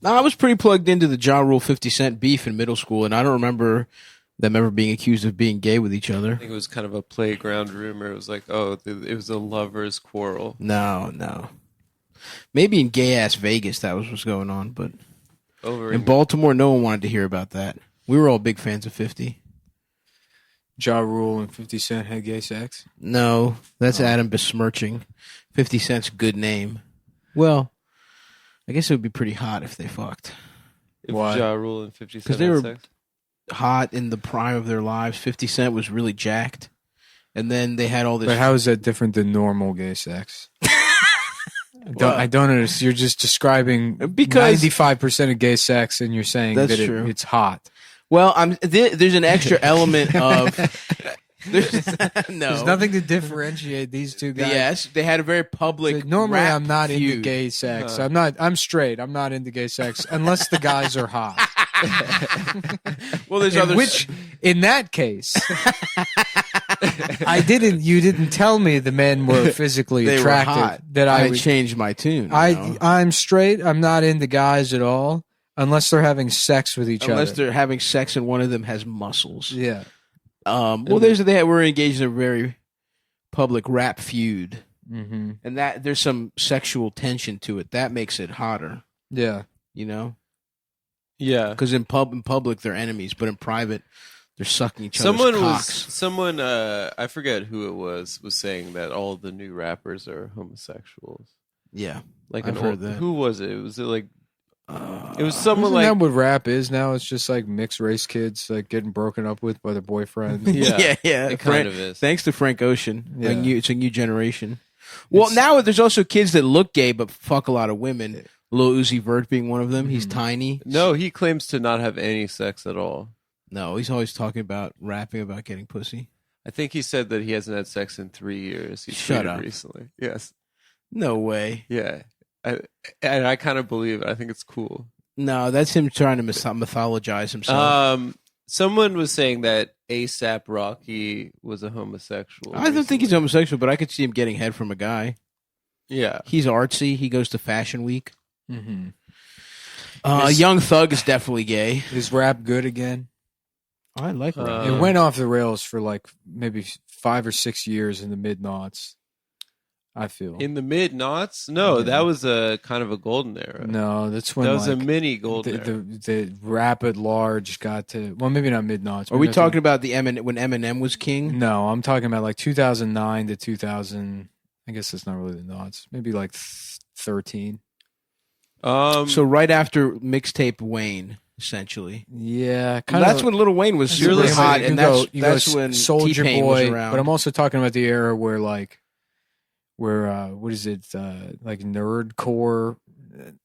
No, I was pretty plugged into the Ja Rule 50 Cent beef in middle school, and I don't remember them ever being accused of being gay with each other. I think it was kind of a playground rumor. It was like, oh, it was a lovers' quarrel. No. Maybe in gay ass Vegas that was what's going on, but Over in Baltimore, no one wanted to hear about that. We were all big fans of 50. Ja Rule and 50 Cent had gay sex? No, that's Adam besmirching 50 Cent's good name. Well, I guess it would be pretty hot if they fucked. If Why? Ja Rule and 50 Cent Because they had were sex? hot in the prime of their lives. 50 Cent was really jacked. And then they had all this. But how is that different than normal gay sex? I don't understand. You're just describing Because 95% of gay sex, and you're saying That's that true. it's hot. Well, there's an extra element of. There's nothing to differentiate these two guys. Yes, they had a very public. Normally, rap I'm not into feud. gay sex. I'm straight. I'm not into gay sex unless the guys are hot. Well, there's In other. which, in that case, you didn't tell me the men were physically they attractive. were hot. That I would, changed my tune. I'm straight. I'm not into guys at all unless they're having sex with each unless other. they're having sex and one of them has muscles. Yeah. Well, we're engaged in a very public rap feud, Mm-hmm. and that there's some sexual tension to it. That makes it hotter, Yeah. you know. Yeah. Because in public they're enemies, but in private they're sucking each other's cocks. Someone, I forget who it was saying that all the new rappers are homosexuals. Yeah, Like I've heard that. Who was it? Was it like? It was someone Isn't like. that what rap is now? It's just like mixed race kids like getting broken up with by their boyfriend. Yeah, yeah. it kind of is. Thanks to Frank Ocean, Yeah. it's a new generation. Well, now there's also kids that look gay but fuck a lot of women. Lil Uzi Vert being one of them. He's tiny. No, he claims to not have any sex at all. No, he's always talking about rapping about getting pussy. I think he said that he hasn't had sex in 3 years. He Shut tweeted up. recently. Yes. No way. Yeah. I kind of believe it. I think it's cool. No, that's him trying to mythologize himself. Someone was saying that ASAP Rocky was a homosexual. I don't think he's recently. homosexual, but I could see him getting head from a guy. Yeah. He's artsy. He goes to Fashion Week. Mm-hmm. Young Thug is definitely gay. Is rap good again? I like rap. It went off the rails for like maybe 5 or 6 years in the mid-noughts, I feel. In the mid-noughts? No, Yeah. that was a kind of a golden era. No, that's when That was like, a mini golden era. the rap at large got to, well, maybe not mid-noughts. Are we talking about when Eminem was king? No, I'm talking about like 2009 to 2000. I guess that's not really the noughts. Maybe like 13. So right after mixtape Wayne, essentially. Yeah, That's when Lil Wayne was You're super listening- hot, and that's go when Soldier T-Pain Boy. was around. But I'm also talking about the era where what is it? Like nerdcore.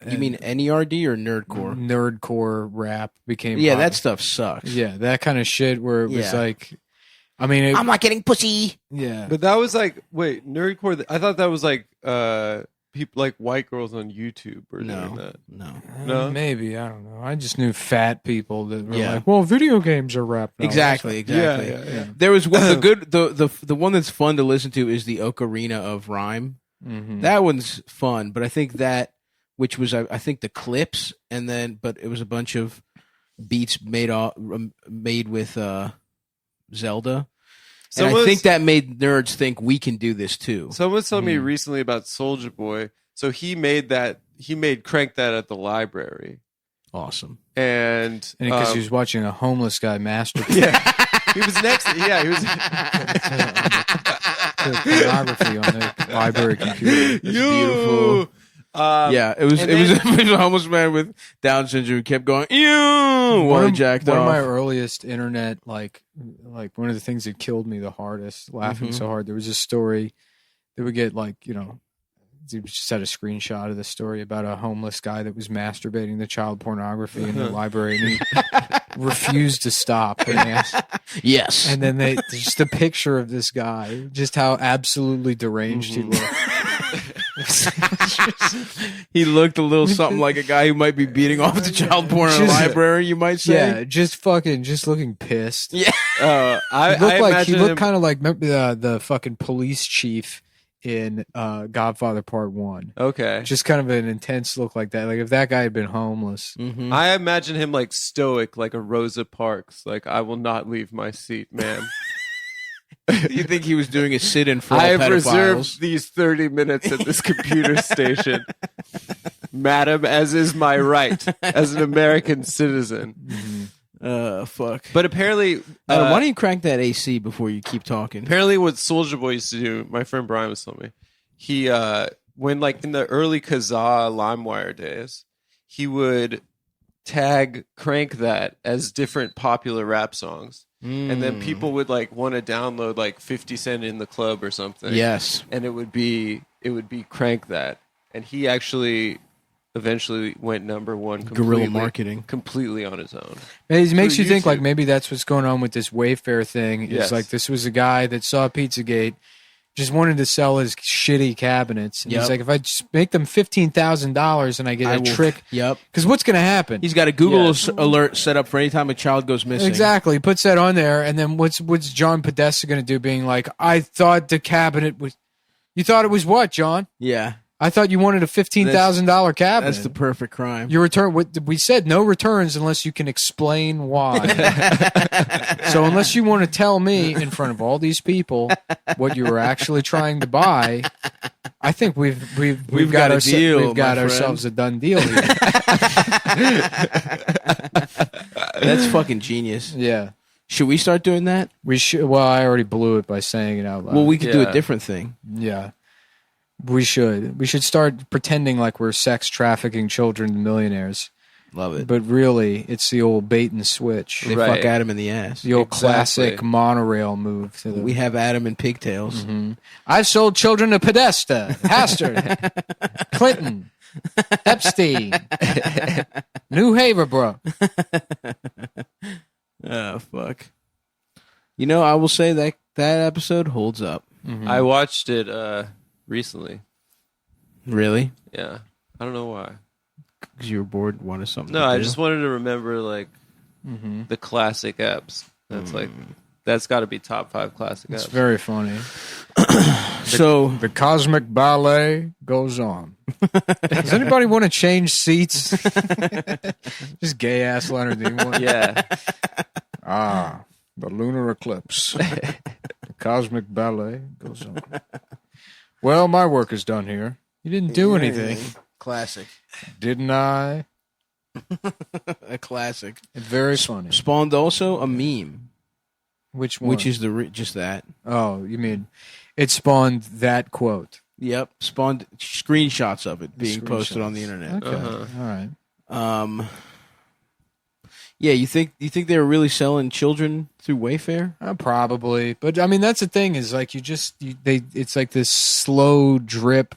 You mean NERD or Nerdcore? Nerdcore rap became Yeah, popular. that stuff sucks. Yeah, that kind of shit where it was Yeah. like, I mean, I'm not getting pussy. yeah. But that was like, wait, nerdcore. I thought that was like people like white girls on YouTube or doing that. No. No? Maybe, I don't know. I just knew fat people that were Yeah. like, well, video games are rap. now. Exactly. Yeah. There was one the one that's fun to listen to is the Ocarina of Rhyme. Mhm. That one's fun, but I think which was I think the clips, but it was a bunch of beats made with Zelda. And I think that made nerds think we can do this too. Someone told me recently about Soldier Boy. So he made Crank That at the library. Awesome. And because he was watching a homeless guy masturbate yeah, he was next. Yeah, he was. to pornography on the library computer. It's beautiful. Yeah, it was a homeless man with Down syndrome who kept going ew while he jacked One off. of my earliest internet like one of the things that killed me the hardest, laughing so hard. There was a story that would get you just had a screenshot of the story about a homeless guy that was masturbating to child pornography in the library, and he refused to stop. Yes, and then just a picture of this guy, just how absolutely deranged he looked. He looked a little something like a guy who might be beating off the child porn in a library, you might say. Yeah, just looking pissed. Yeah. I He looked imagine he looked him- kind of like, remember the fucking police chief in Godfather Part 1. Okay. Just kind of an intense look like that. Like if that guy had been homeless. Mm-hmm. I imagine him like stoic, like a Rosa Parks. Like, I will not leave my seat, ma'am. You think he was doing a sit-in for all I have pedophiles? reserved these 30 minutes at this computer station, madam, as is my right as an American citizen. Fuck. But apparently, Why don't you crank that AC before you keep talking? apparently, what Soulja Boy used to do, my friend Brian was telling me, he when like in the early Kazaa LimeWire days, he would tag Crank That as different popular rap songs. And then people would like want to download like 50 Cent in the Club or something. Yes. And it would be Crank That. And he actually eventually went number one Guerrilla marketing. completely on his own. It makes you think YouTube. like maybe that's what's going on with this Wayfair thing. It's Yes. like this was a guy that saw Pizzagate, just wanted to sell his shitty cabinets. And Yep. he's like, if I just make them $15,000 and I get a trick, Yep. because what's going to happen? He's got a Google Yes. alert set up for any time a child goes missing. Exactly. He puts that on there, and then what's John Podesta going to do? Being like, I thought the cabinet was. You thought it was what, John? Yeah. I thought you wanted a $15,000 cabinet. That's the perfect crime. Your return. We said no returns unless you can explain why. So unless you want to tell me in front of all these people what you were actually trying to buy, I think we've got a deal, We've got my ourselves a done deal here. That's fucking genius. Yeah, Should we start doing that? we should. Well, I already blew it by saying it out loud. Well, we could do Yeah. a different thing. Yeah. We should. We should start pretending like we're sex trafficking children to millionaires. Love it. But really, it's the old bait and switch. They Right. fuck Adam in the ass. The old Exactly. classic monorail move. To the, We have Adam in pigtails. I've sold children to Podesta, Hastert, Clinton, Epstein, New Haverbrook. Oh, fuck. You know, I will say that episode holds up. I watched it recently. Really? Yeah. I don't know why. Because you were bored, wanted something No, to I do? just wanted to remember like the classic eps. That's like that's got to be top 5 classic It's eps. very funny. So, The cosmic ballet goes on. Does anybody want to change seats? Just gay ass Leonard Nimoy. Yeah. Ah, the lunar eclipse. The cosmic ballet goes on. Well, my work is done here. You didn't do anything, classic. didn't I? A classic. Very funny. Spawned also a meme, Which one? which is just that. Oh, you mean it spawned that quote? Yep. Spawned screenshots of it being posted on the Screenshots. internet. Okay, Uh-huh. all right. Yeah, you think they were really selling children through Wayfair? Probably, but I mean that's the thing is like it's like this slow drip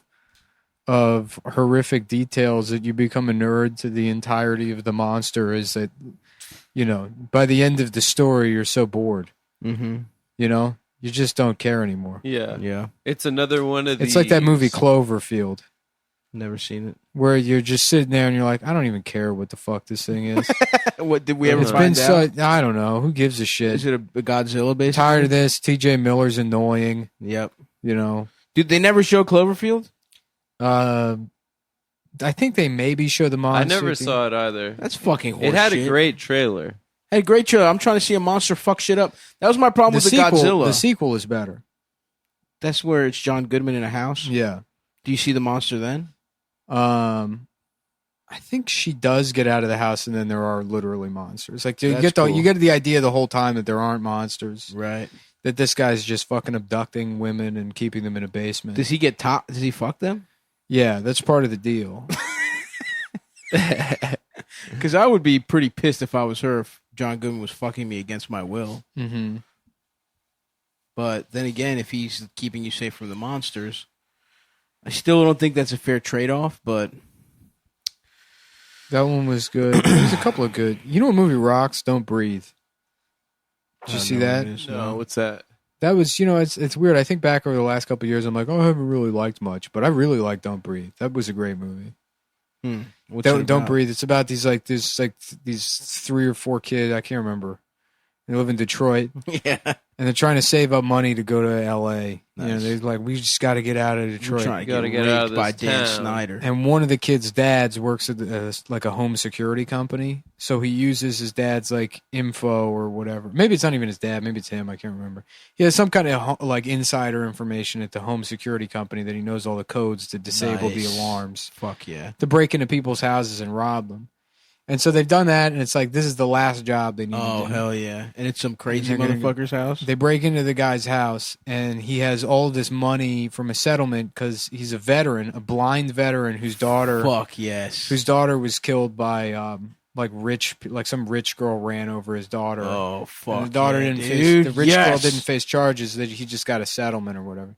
of horrific details that you become a nerd to the entirety of the monster. Is that by the end of the story you're so bored, Mm-hmm. you just don't care anymore. Yeah. Yeah. It's another one of these. It's like that movie Cloverfield Never seen it. where you're just sitting there and you're like, I don't even care what the fuck this thing is. What did we ever It's find been out? so I don't know who gives a shit. Is it a Godzilla based? Tired of this. T.J. Miller's annoying. Yep. Dude, They never show Cloverfield? I think they maybe show the I monster. never saw it either. That's fucking horseshit. It had a great trailer. Hey, great trailer. I'm trying to see a monster fuck shit up. That was my problem with the Godzilla. The sequel is better. That's where it's John Goodman in a house. Yeah. Do you see the monster then? I think she does get out of the house, and then there are literally monsters. Like you That's get cool. you get the idea the whole time that there aren't monsters. Right. That this guy's just fucking abducting women and keeping them in a basement. Does he get top? Does he fuck them? Yeah, that's part of the deal. Because I would be pretty pissed if I was her if John Goodman was fucking me against my will. Mm-hmm. But then again, if he's keeping you safe from the monsters, I still don't think that's a fair trade-off. But That one was good. There's a couple of good. You know what movie rocks? Don't Breathe. Did you I see don't know that? what it is. No, what's that? That was, it's weird. I think back over the last couple of years, I'm like, oh, I haven't really liked much, but I really like Don't Breathe. That was a great movie. What's it Don't about? Breathe. It's about these 3 or 4 kids. I can't remember. They live in Detroit. Yeah. And they're trying to save up money to go to L.A. Nice. You know, they're like, we just got to get out of We're Detroit. trying to Gotta get get out of raped by this Dan town. Snyder. And one of the kids' dads works at like a home security company, so he uses his dad's like info or whatever. Maybe it's not even his dad. Maybe it's him. I can't remember. He has some kind of like insider information at the home security company that he knows all the codes to disable the Nice. alarms Fuck yeah. to break into people's houses and rob them. And so they've done that, and it's like this is the last job they need. Oh, to do. hell yeah. And it's some crazy And they're gonna motherfucker's house? They break into the guy's house, and he has all this money from a settlement because he's a veteran, a blind veteran whose daughter Fuck yes. was killed by like some rich girl ran over his daughter. Oh, fuck. And the daughter yeah, didn't dude. face the rich girl Yes. didn't face charges, that he just got a settlement or whatever.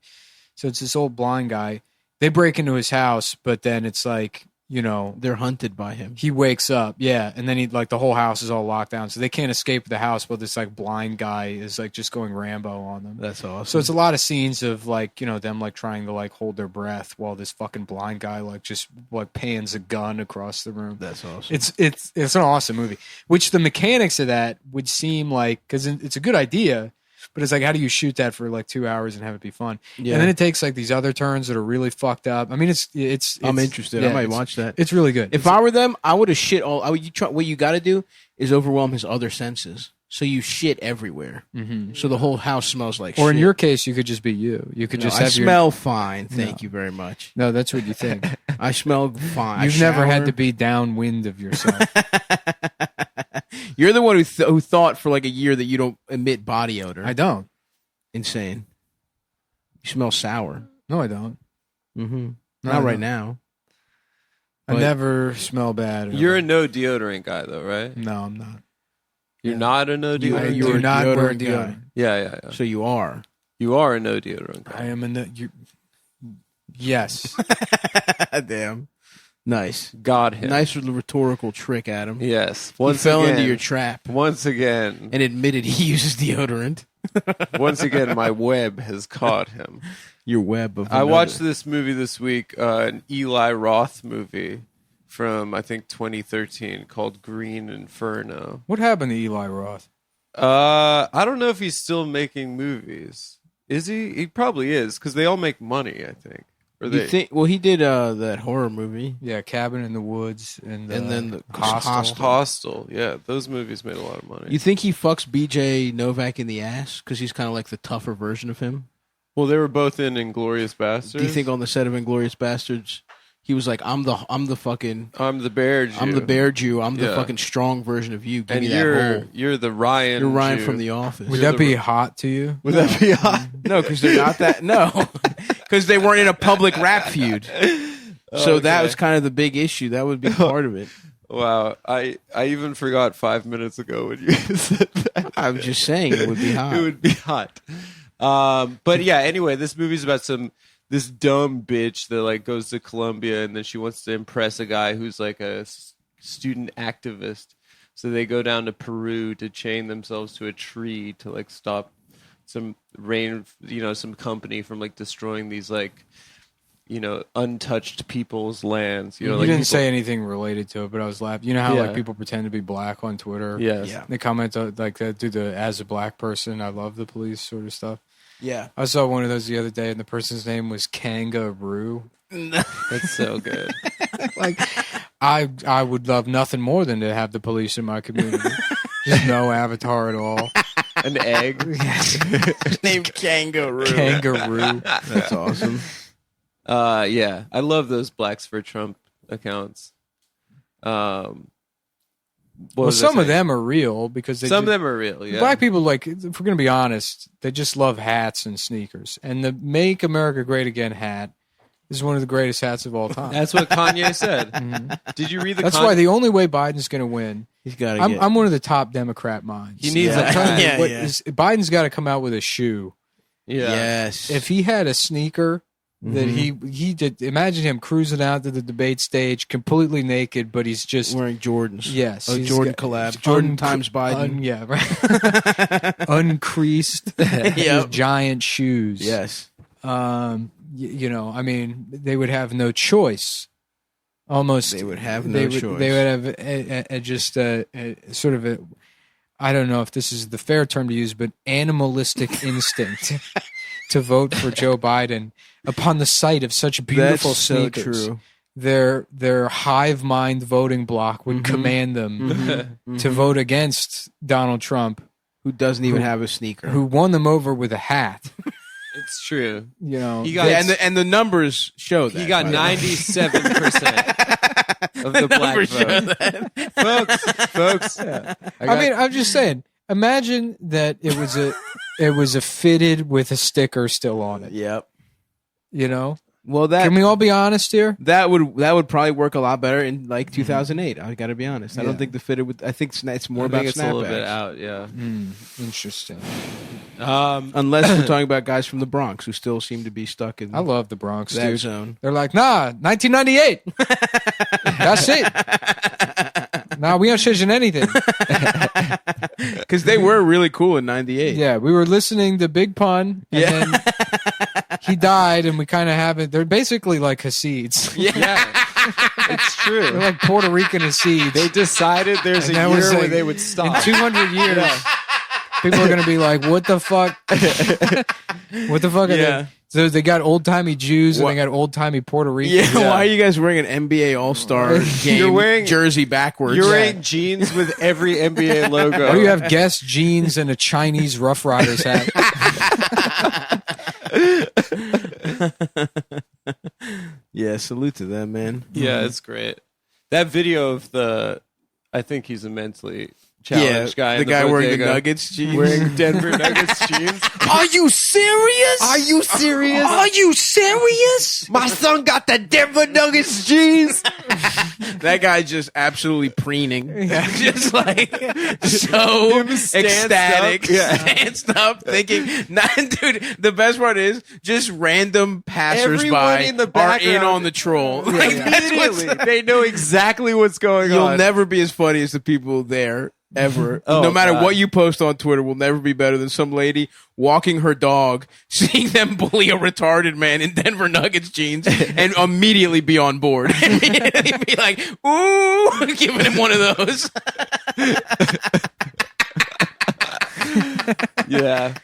So it's this old blind guy. They break into his house, but then it's like, you know, They're hunted by him. he wakes up, yeah, and then he like the whole house is all locked down, so they can't escape the house. But this like blind guy is like just going Rambo on them. That's awesome. So it's a lot of scenes of like, you know, them like trying to like hold their breath while this fucking blind guy like just like pans a gun across the room. That's awesome. It's an awesome movie. Which the mechanics of that would seem like, because it's a good idea, but it's like, how do you shoot that for like 2 hours and have it be fun? Yeah. And then it takes like these other turns that are really fucked up. I mean, it's I'm interested. yeah, I might it's- watch that. It's really good. If I were them, I would have shit all. What you got to do is overwhelm his other senses. So you shit everywhere. Mhm. So the whole house smells like Or shit. in your case, you could just be you. You could No, just I have smell fine. Thank No. you very much. No, that's what you think. I smell fine. You've I never had shower. to be downwind of yourself. You're the one who thought for like a year that you don't emit body odor. I don't. Insane. You smell sour. No, I don't. Mm-hmm. No, Not I right don't. now. I But- never smell bad. You're a no deodorant guy, though, right? No, I'm not. You're Yeah. not a no You- I deodorant. you're do a not wear deodorant guy. deodorant. Yeah. So you are. You are a no deodorant guy. I am a no. Yes. Damn. Nice. Got him. Nice rhetorical trick, Adam. Yes. He fell into your trap Once again. and admitted he uses deodorant. Once again, my web has caught him. Your web of. I another. watched this movie this week, an Eli Roth movie from I think 2013 called Green Inferno. What happened to Eli Roth? I don't know if he's still making movies. Is he? He probably is because they all make money. I think. Or You they? think? Well, he did that horror movie. Yeah, Cabin in the Woods and then the Hostel. Hostel. Yeah, those movies made a lot of money. You think he fucks BJ Novak in the ass because he's kind of like the tougher version of him? Well, they were both in Inglourious Basterds. Do you think on the set of Inglourious Bastards, he was like, "I'm the fucking, I'm the bear Jew. I'm the bear Jew. I'm the Yeah. fucking strong version of you. Give and me that hole. you're the Ryan. You're Ryan Jew. from The Office." Would You're that the- be hot to you? Would that be hot? No, because they're not that. No, because they weren't in a public rap feud. So that Okay. was kind of the big issue. That would be part of it. Wow, I even forgot 5 minutes ago when you said that. I was just saying it would be hot. It would be hot. But yeah, anyway, this movie's about this dumb bitch that like goes to Columbia and then she wants to impress a guy who's like a student activist. So they go down to Peru to chain themselves to a tree to like stop some some company from like destroying these like untouched people's lands. You Like didn't people- say anything related to it, but I was laughing. You know how Yeah. like people pretend to be black on Twitter? Yes. Yeah. They comment like that, do the as a black person, I love the police sort of stuff. Yeah. I saw one of those the other day, and the person's name was Kangaroo. That's so good. Like, I would love nothing more than to have the police in my community. Just no avatar at all. An egg. Named Kangaroo. Kangaroo. That's awesome. Yeah, I love those Blacks for Trump accounts. Well, some of them are real because Some of them are real. Yeah, Black people, like, if we're going to be honest, they just love hats and sneakers. And the Make America Great Again hat is one of the greatest hats of all time. That's what Kanye said. Mhm. Did you read the? That's why the only way Biden's going to win. He's got to get. I'm one of the top Democrat minds. He needs Yeah. a hat. Yeah. Biden's got to come out with a shoe. Yeah. Yes. If he had a sneaker that he did, imagine him cruising out to the debate stage completely naked, but he's just wearing Jordans. yes, A he's Jordan got- collab. Jordan un- times Biden. yeah, right. Uncreased, with giant shoes. Yes. I mean, they would have no choice. Almost, They would have no they would, choice. They would have just sort of a. I don't know if this is the fair term to use, but animalistic instinct to vote for Joe Biden upon the sight of such beautiful That's so sneakers. true. Their hive mind voting block would command them to vote against Donald Trump, Who doesn't even have a sneaker. who won them over with a hat. It's true. You know, He got and the numbers show that. he got by the way. 97% of the black numbers show vote. that. Folks. I mean, I'm just saying. Imagine that it was a fitted with a sticker still on it. Yep. You know, Well, that can we all be honest here? that would probably work a lot better in like 2008. I got to be honest. I don't think the fitted would. I think it's more I about think it's a little bit snapbacks. out, yeah. Interesting. Unless we're talking about guys from the Bronx who still seem to be stuck in I love the Bronx, that dude. zone. They're like, nah, 1998. That's it. Nah, we aren't changing anything. Because they were really cool in '98. Yeah, we were listening to Big Pun, and then he died, and we kind of haven't. They're basically like Hasids. Yeah. It's true. They're like Puerto Rican Hasids. They decided there's a And that year was where like- they would In stop. 200 years, people are going to be like, what the fuck? What the fuck are Yeah. they? So they got old-timey Jews, and What- they got old-timey Puerto Ricans. Yeah, why are you guys wearing an NBA All-Star game wearing- jersey backwards? You're wearing jeans with every NBA logo. Or you have Guess jeans and a Chinese Rough Riders hat. Yeah, salute to them, man. Yeah, it's great. That video of I think he's a mentally challenged guy. the in guy wearing the bodega Nuggets jeans. wearing Denver Nuggets jeans. Are you serious? Are you serious? Are you serious? My son got the Denver Nuggets jeans. That guy just absolutely preening, just like so ecstatic, up. Yeah. stanced up, thinking. Dude, the best part is just random passersby Everyone in the are in background- on the troll. Like, that's what's- Immediately, they know exactly what's going You'll on. never be as funny as the people there. Ever. Oh, no matter God. what you post on Twitter will never be better than some lady walking her dog, seeing them bully a retarded man in Denver Nuggets jeans, and immediately be on board. Immediately be like, ooh, giving him one of those. Yeah,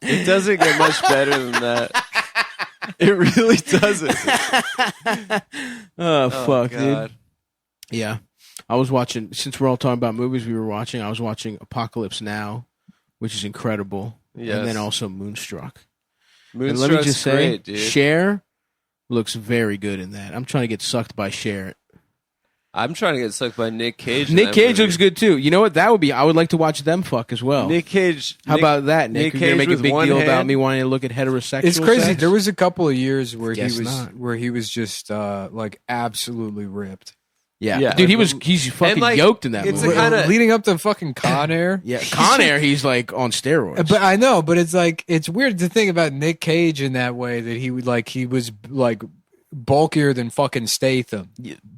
it doesn't get much better than that. It really doesn't. Oh, fuck, God. dude. Yeah. I was watching, since we're all talking about movies we were watching, I was watching Apocalypse Now, which is incredible. Yes. And then also Moonstruck. And Moonstruck's let me just say, great, dude. Cher looks very good in that. I'm trying to get sucked by Cher. I'm trying to get sucked by Nick Cage. in Nick that Cage movie. looks good too. You know what? That would be. I would like to watch them fuck as well. Nick Cage. How about that, Nick? Nick You're gonna Cage make a with big one deal about hand? me wanting to look at heterosexual. It's crazy. sex? There was a couple of years where Guess he was not. just like absolutely ripped. yeah. Yeah. Dude, he's fucking like, yoked in that it's movie. a kinda- Leading up to fucking Con Air. Yeah, Con Air, he's like on steroids. But I know, but it's like it's weird to think about Nick Cage in that way that he was like bulkier than fucking Statham.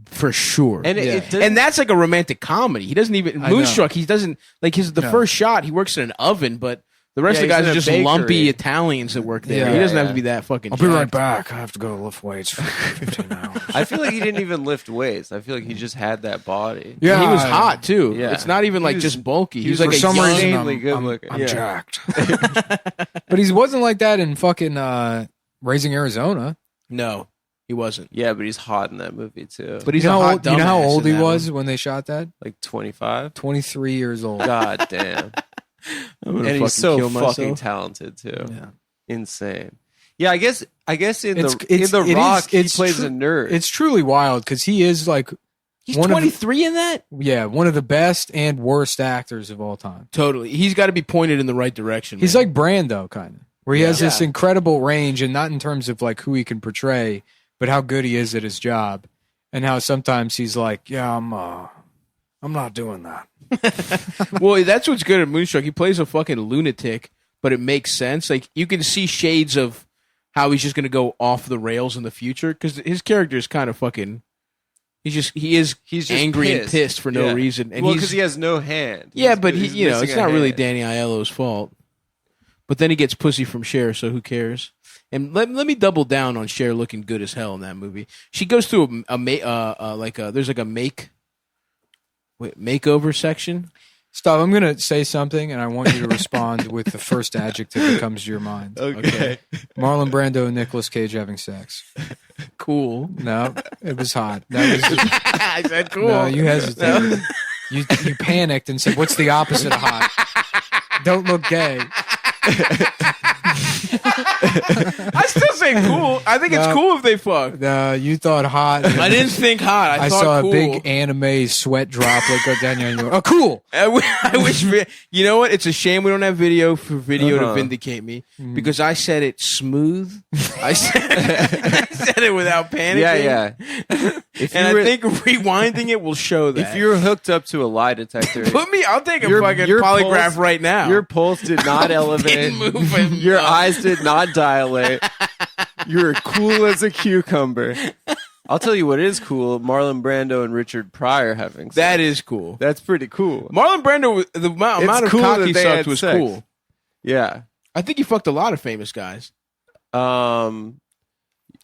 for sure. And Yeah. it doesn't, And that's like a romantic comedy. He doesn't even I know. Moonstruck. He doesn't like his the No. first shot. He works in an oven, but the rest Yeah, of the he's guys in are a just bakery. lumpy Italians that work there. Yeah, he doesn't have yeah. to be that fucking. I'll be right jacked. back. I have to go lift weights for 15 hours. I feel like he didn't even lift weights. I feel like he just had that body. Yeah, he was I- hot too. Yeah. It's not even like was- just bulky. he He's was like for a some young, reason- I'm, insanely good I'm- looking. I'm Yeah. jacked. But he wasn't like that in fucking Raising Arizona. No, he wasn't. Yeah, but he's hot in that movie too. But he's you know a how hot old, you know how dumbass old in he that was one. when they shot that? like 25. 23 years old. God damn. I'm gonna And fucking he's so kill fucking myself. talented too. Yeah. Insane. Yeah, I guess in It's- the it's- it Rock is- it's he plays true- a nerd. It's truly wild because he is like, He's one of- 23 in that. one of the best and worst actors of all time. Totally. He's got to be pointed in the right direction. He's man. like Brando, kind of, where he has this Yeah. incredible range, and not in terms of like who he can portray, but how good he is at his job, and how sometimes he's like, "Yeah, I'm not doing that." Well, that's what's good at Moonstruck. He plays a fucking lunatic, but it makes sense. Like you can see shades of how he's just going to go off the rails in the future because his character is kind of fucking. He's just angry and pissed. pissed for no Yeah. reason, and well, he's because he has no hand. yeah, He's- but he's it's missing not a really hand. Danny Aiello's fault. But then he gets pussy from Cher, so who cares? And let me double down on Cher looking good as hell in that movie. She goes through there's like a makeover section. Stop. I'm gonna say something, and I want you to respond with the first adjective that comes to your mind. Okay. Marlon Brando and Nicolas Cage having sex. Cool. No, it was hot. That was. I said cool. No, you hesitated. You panicked and said, "What's the opposite of hot? Don't look gay." I still say cool. I think it's cool if they fuck. No, you thought hot. I didn't think hot. I thought saw cool. a big anime sweat droplet go down your. And you went, oh, cool. I wish. You know what? It's a shame we don't have video for video to vindicate me because I said it smooth. I said it without panicking. Yeah. I think rewinding it will show that. If you're hooked up to a lie detector, I'll take a Your- fucking your polygraph pulse- right now. your pulse did not elevate. Didn't move Your eyes did not dilate. You're cool as a cucumber. I'll tell you what is cool: Marlon Brando and Richard Pryor having sex. That is cool. That's pretty cool. Marlon Brando, the amount of cool cock that he they sucked had was sex. cool. Yeah. I think he fucked a lot of famous guys.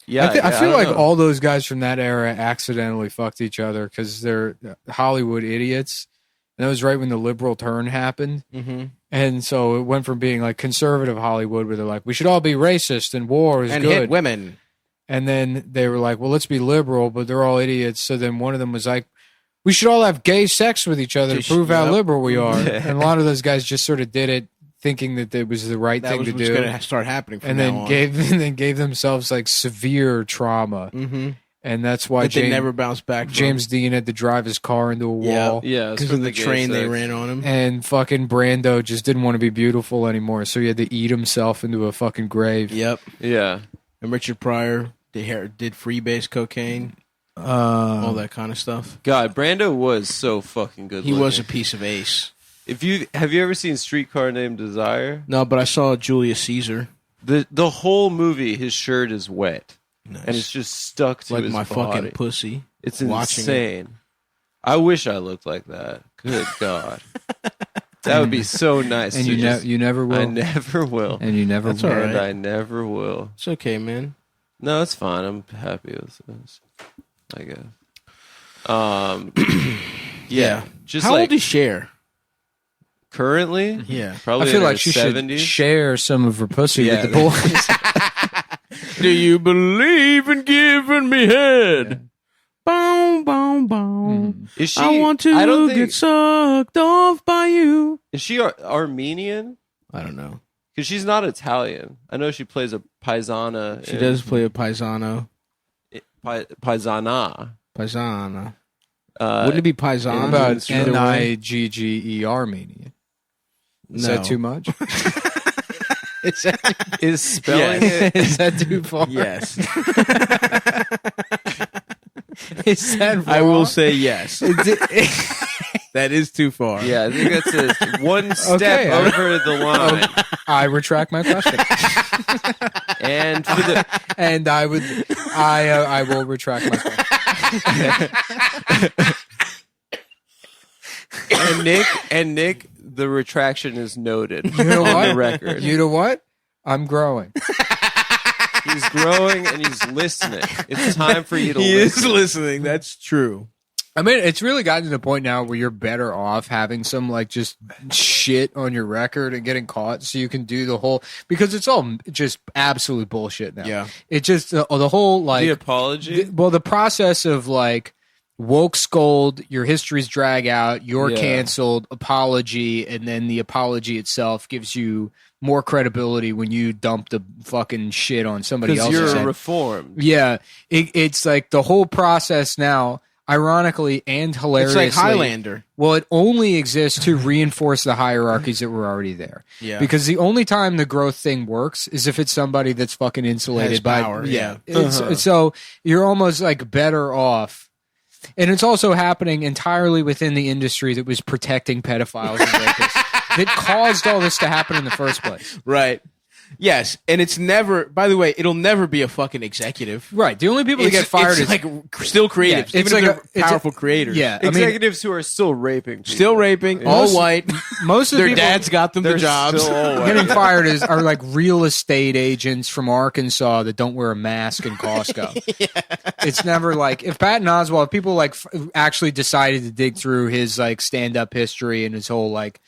Yeah. I feel don't like know. all those guys from that era accidentally fucked each other because they're Hollywood idiots. And that was right when the liberal turn happened. Mm-hmm. And so it went from being like conservative Hollywood, where they're like, we should all be racist and war is And good. hit women. And then they were like, well, let's be liberal, but they're all idiots. So then one of them was like, we should all have gay sex with each other to prove how Yep. liberal we are. And a lot of those guys just sort of did it thinking that it was the right That thing was to what's do. going to start happening from And now then on. gave themselves like severe trauma. Mm-hmm. And that's why But they never bounced back from. James Dean had to drive his car into a wall. Yeah, because of the train they ran on him. And fucking Brando just didn't want to be beautiful anymore, so he had to eat himself into a fucking grave. Yep. Yeah. And Richard Pryor did freebase cocaine, all that kind of stuff. God, Brando was so fucking good. He was a looking. piece of ace. Have you ever seen Streetcar Named Desire? No, but I saw Julius Caesar. The whole movie, his shirt is wet. Nice. And it's just stuck to like his my body. fucking pussy. It's watching insane. I wish I looked like that. Good God. That would be so nice. And to just- you never will. I never will. And you never That's will. all right. And I never will. It's okay, man. No, it's fine. I'm happy with this. I guess. Yeah. Just How like old is Cher? currently, Yeah. probably I feel in like her she 70s. should share some of her pussy Yeah. with the boys. Do you believe in giving me head? Boom, boom, boom. Is she? I want to I don't think, get sucked off by you. Is she Armenian? I don't know. Because she's not Italian. I know she plays a paisana. She does play a paisano. Paisana. Paisana. Wouldn't it be paisano? How about Instrument. Nigger meaning? Is that too much? Is spelling it? Is that too far? Yes. Is that wrong? I will say yes. That is too far. Yeah, I think that's one step Okay. over the line. I retract my question. And for the And I will retract my question. and Nick, the retraction is noted You know on what? the record. You know what? I'm growing. He's growing and he's listening. It's time for you to He listen. is listening. That's true. I mean, it's really gotten to the point now where you're better off having some like just shit on your record and getting caught so you can do the whole, because it's all just absolute bullshit now. Yeah. It just, the whole like, The apology. the process of like woke scold, your histories drag out, you're Yeah. canceled, apology, and then the apology itself gives you more credibility when you dump the fucking shit on somebody Because else's you're head. reformed. Yeah, it's like the whole process now, ironically and It's hilariously. like Highlander. Well, it only exists to reinforce the hierarchies that were already there. Yeah. Because the only time the growth thing works is if it's somebody that's fucking insulated Has by power, yeah. So you're almost like better off. And it's also happening entirely within the industry that was protecting pedophiles and rapists that caused all this to happen in the first place. Right. Yes, and it's never. By the way, it'll never be a fucking executive. Right. The only people that get fired is like still creatives. Yeah, it's even like if they're powerful creators. Yeah, I mean, Executives who are still raping people. still raping, all white. most of the Their people dads got them the They're jobs. still all white. getting fired are like real estate agents from Arkansas that don't wear a mask in Costco. It's never like if Patton Oswalt, if people like actually decided to dig through his like stand-up history and his whole like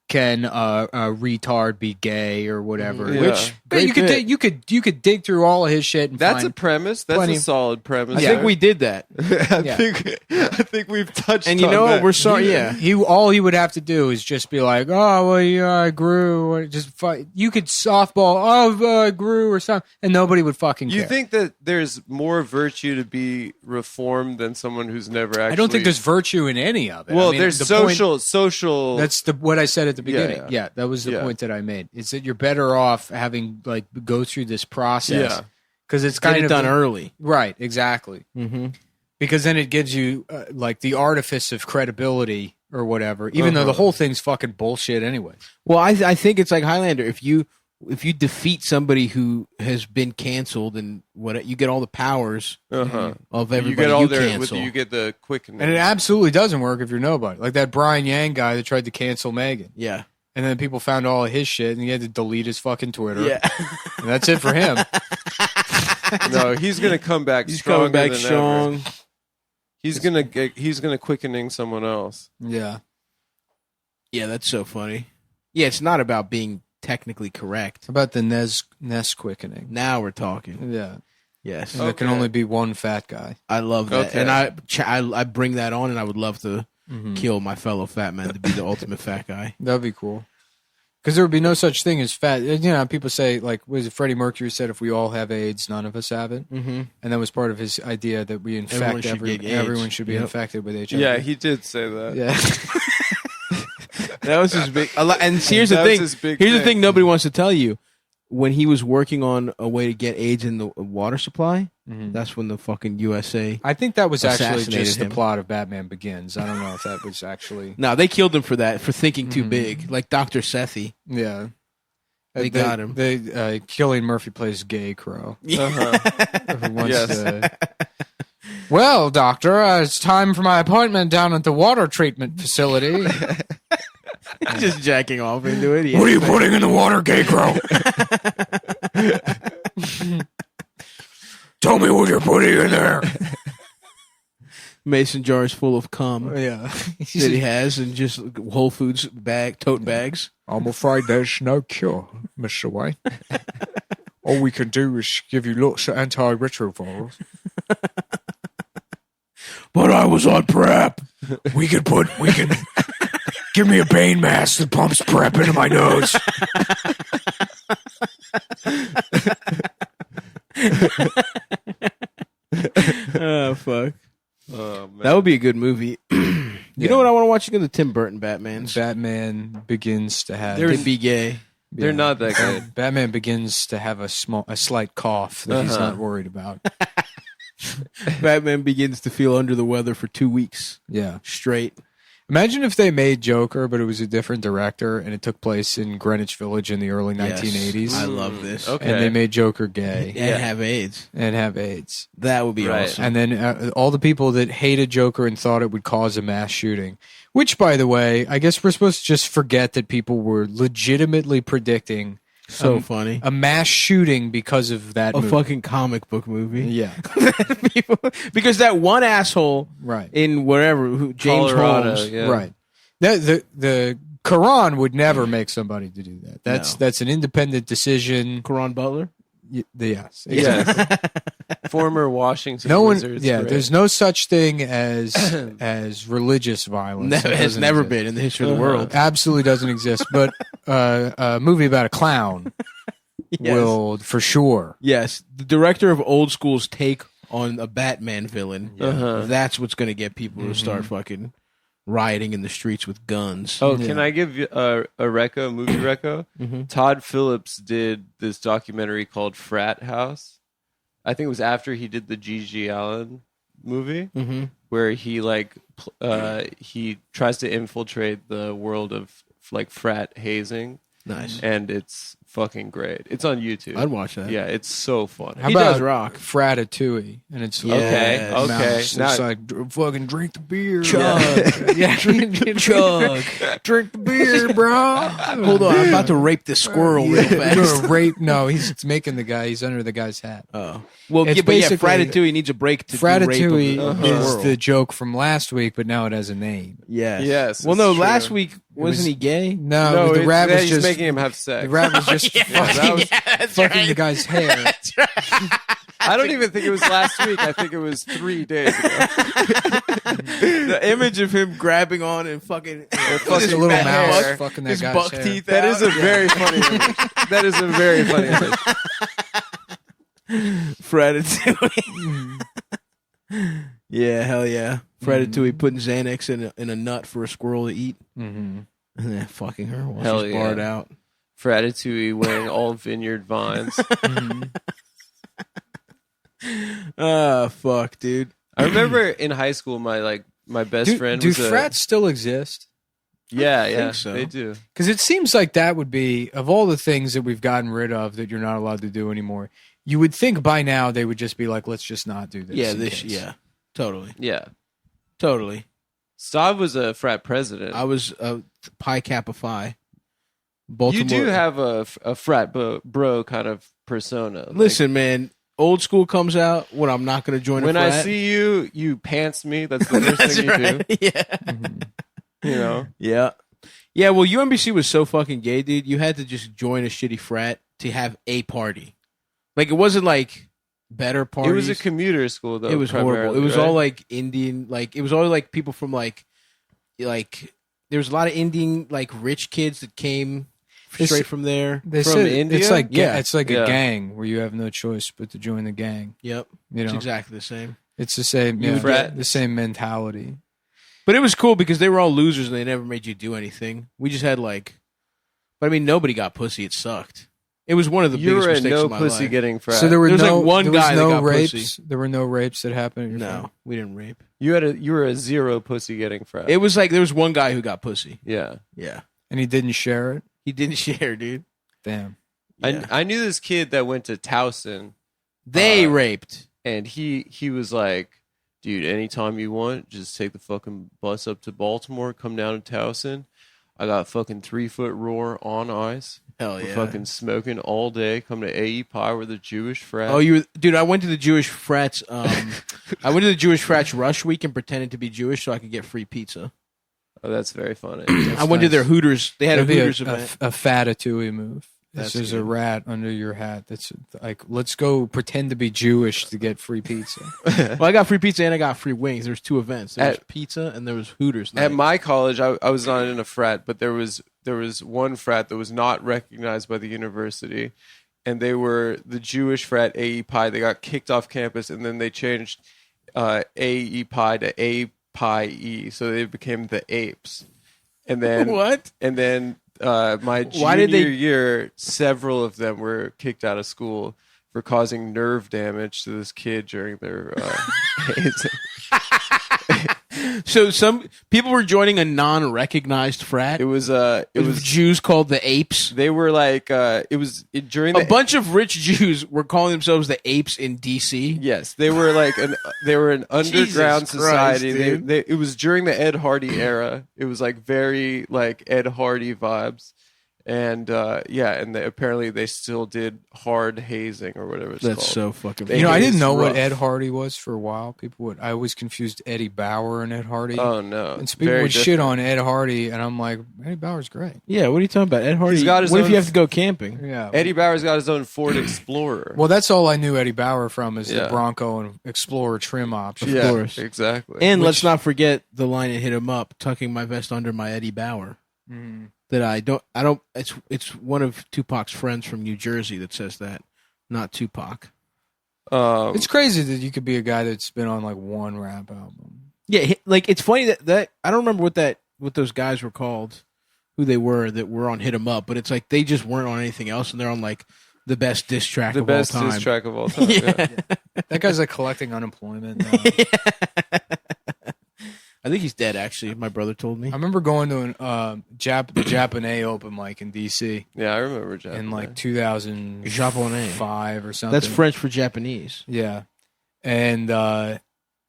can a retard be gay or whatever, Yeah. which Great you could bit. you could dig through all of his shit and That's a find premise. That's plenty a of- solid premise. I think we did that, I think we've touched. and you on know what? that. We're sorry. Yeah, he all he would have to do is just be like, oh well, yeah, I grew, or just you could softball, oh I grew or something, and nobody would fucking care. You think that there's more virtue to be reformed than someone who's never actually? I don't think there's virtue in any of it. Well, I mean, there's the point- social. That's what I said at the beginning. Yeah. Yeah, that was the Yeah. point that I made. Is that you're better off having like go through this process Yeah. because it's get kind it of done early. right, exactly. Mm-hmm. Because then it gives you like the artifice of credibility or whatever, even though the Uh-huh. whole thing's fucking bullshit anyway. Well, I think it's like Highlander. If you defeat somebody who has been canceled and what you get all the powers Uh-huh. of You everybody get all you their. cancel. You get the quickening. And it absolutely doesn't work if you're nobody. Like that Brian Yang guy that tried to cancel Megan. yeah, And then people found all of his shit and he had to delete his fucking Twitter. yeah. And that's it for him. No, he's gonna come back. He's stronger coming back than strong. Ever. He's gonna quickening someone else. Yeah. Yeah, that's so funny. Yeah, it's not about being technically correct. How about the Ness quickening? Now we're talking. Yeah. Yes, There can Okay. only be one fat guy. I love that, Okay. and I bring that on, and I would love to kill my fellow fat man to be the ultimate fat guy. That'd be cool. Because there would be no such thing as fat. You know, people say, like, was it Freddie Mercury said, if we all have AIDS, none of us have it? Mm-hmm. And that was part of his idea that we infect Everyone should get AIDS. everyone should be Yep. infected with HIV. Yeah, he did say that. Yeah. That was his big. And here's the That was thing. his big Here's the thing. thing nobody wants to tell you. When he was working on a way to get AIDS in the water supply, that's when the fucking USA. I think that was actually Assassinated just him. the plot of Batman Begins. I don't know if that was actually. No, they killed him for that, for thinking too big, like Dr. Sethi. Yeah. They got him. Killian Murphy plays Gay Crow. Uh-huh. Who wants Yes. to- Well, doctor, it's time for my appointment down at the water treatment facility. Just jacking off into it. What are you putting in the water, Gay Crow? Tell me what you're putting in there. Mason jars full of cum Yeah. that he has, and just Whole Foods tote bags. I'm afraid there's no cure, Mr. Wayne. All we can do is give you lots of antiretrovirals. But I was on PrEP. We can give me a pain mask that pumps PrEP into my nose. Oh fuck! Oh, man. That would be a good movie. You know what I want to watch again? The Tim Burton Batmans. Batman begins to have. They'd be gay. They're not that good. Batman begins to have a slight cough that he's not worried about. Batman begins to feel under the weather for 2 weeks Yeah. straight. Imagine if they made Joker, but it was a different director, and it took place in Greenwich Village in the early 1980s. I love this. Okay. And they made Joker gay And have AIDS. and have AIDS. That would be Right. awesome. And then all the people that hated Joker and thought it would cause a mass shooting, which, by the way, I guess we're supposed to just forget that people were legitimately predicting So funny. a mass shooting because of that A movie. fucking comic book movie. Yeah, Because that one asshole right, in wherever, James Colorado, Holmes. yeah. right. The Quran would never make somebody to do that. That's an independent decision. Karan Butler. Yes, Yes. Former Washington No one. Wizards. Yeah, great. there's no such thing as religious violence. Never, It has doesn't never exist. been in the history of the world. Absolutely doesn't exist. But a movie about a clown Yes. will for sure. Yes, the director of Old School's take on a Batman villain. Uh-huh. That's what's going to get people to start fucking rioting in the streets with guns. Oh, can I give you a movie reco? Todd Phillips did this documentary called Frat House. I think it was after he did the G.G. Allen movie, where he he tries to infiltrate the world of like frat hazing. Nice. And it's fucking great. It's on YouTube. I'd watch that. Yeah, it's so funny. How He about does rock. Fratatouille? And it's Yeah. Okay, Yes. okay. It's Now- like fucking drink the beer, Chug. yeah, Chug. drink the beer, bro. Hold on, I'm about to rape this squirrel real You're fast. gonna rape? No, he's making the guy. He's under the guy's hat. Oh. Well, It's yeah, but yeah, basically- Fratatouille needs a break to do rape of Fratatouille the is squirrel. the joke from last week, but now it has a name. Yes. Yes, Well, it's no, true. last week wasn't was- he gay? No, the it's- rap was he's just making him have sex. the rap was just fucking, that fucking the guy's hair. I don't even think it was last week. I think it was 3 days ago. The image of him grabbing on and fucking Fucking his a little back mouse, hair, fucking that his guy's buck hair. teeth. That out. is a very funny image. That is a very funny image. Fratatouille. Yeah, hell yeah. Fratatouille putting Xanax in a nut for a squirrel to eat, Mm-hmm. and then fucking her while Hell she's yeah. barred out. Fratatouille wearing all vineyard vines. Fuck, dude. I remember in high school, my best friend Do was frats still exist? Yeah, think yeah, so. they do. Because it seems like that would be, of all the things that we've gotten rid of that you're not allowed to do anymore, you would think by now they would just be like, let's just not do this. Yeah, in this. case. Yeah, totally, Yeah, totally. Stav was a frat president. I was Pi Kappa Phi. Baltimore. You do have a frat bro kind of persona. Like, Listen, man. Old school comes out when I'm not going to join when a I frat. see you, you pants me. That's the first That's thing you right. do. Yeah. Mhm. You know. Yeah. Yeah, well, UMBC was so fucking gay, dude. You had to just join a shitty frat to have a party. Like, it wasn't like better parties. It was a commuter school, though. It was horrible. primarily, It was right? all like Indian, like, it was all like people from like, there was a lot of Indian, like, rich kids that came It's- straight from there. They From said India? it's like Yeah. it's like Yeah. a gang where you have no choice but to join the gang. Yep. You It's know, exactly the same. it's the same. You Yeah, frat- the same mentality. But it was cool because they were all losers and they never made you do anything. We just had like, but I mean, nobody got pussy. It sucked. It was one of the You biggest were a mistakes no of my pussy life. getting frat. So there were There was, no like, one there was guy that no got rapes. pussy. There were no rapes that happened. At your frat? No, we didn't rape. you were a zero pussy getting frat. It was like there was one guy who got pussy. yeah. Yeah, And he didn't share it. he didn't share, dude. Damn. Yeah. I knew this kid that went to Towson, They raped. and he was like, dude, anytime you want, just take the fucking bus up to Baltimore, come down to Towson. I got fucking 3-foot roar on ice. Hell We're yeah. fucking smoking all day. Come to AE Pi, we're the Jewish frat. Oh, you were, dude. I went to the Jewish frats. I went to the Jewish frats rush week and pretended to be Jewish so I could get free pizza. Oh, that's very funny. I went to their Hooters. They had a That'd be Hooters event. a Fatatouille move. That's This is a good. rat under your hat. That's like, let's go pretend to be Jewish to get free pizza. Well, I got free pizza and I got free wings. There was 2 events. There was At- pizza and there was Hooters. At night. my college, I was not in a frat, but there was one frat that was not recognized by the university, and they were the Jewish frat AE Pi. They got kicked off campus, and then they changed AE Pi to A Pi E, so they became the Apes. And then What? And then my Why junior did they- year, several of them were kicked out of school for causing nerve damage to this kid during their hazing. So some people were joining a non-recognized frat. It was Jews called the Apes. they were like during A the bunch of rich Jews were calling themselves the Apes in D.C. yes, they were like they were an underground Jesus society. Christ, dude. It was during the Ed Hardy era. It was like very like Ed Hardy vibes. And apparently they still did hard hazing or whatever it's That's called. so fucking. They- You know, I It didn't was know what rough. Ed Hardy was for a while. I always confused Eddie Bauer and Ed Hardy. Oh no! and it's so people very would shit different. on Ed Hardy, and I'm like, Eddie Bauer's great. Yeah, what are you talking about? Ed Hardy. He's got his what if own you have to go camping? Yeah. Eddie Bauer's got his own Ford Explorer. Well, that's all I knew Eddie Bauer from is Yeah. the Bronco and Explorer trim option. yeah, course. exactly. And Which- let's not forget the line that hit him up, tucking my vest under my Eddie Bauer. Mhm. That I don't. It's one of Tupac's friends from New Jersey that says that, not Tupac. It's crazy that you could be a guy that's been on like one rap album. Yeah, like it's funny that I don't remember what those guys were called, who they were that were on Hit 'Em Up, but it's like they just weren't on anything else, and they're on like the best diss track the of best all time. diss track of all time. Yeah. Yeah. That guy's like collecting unemployment now. I think he's dead. Actually, my brother told me. I remember going to the Japanese open mic in DC Yeah, I remember Japanese. in like 2005 or something. That's French for Japanese. Yeah, and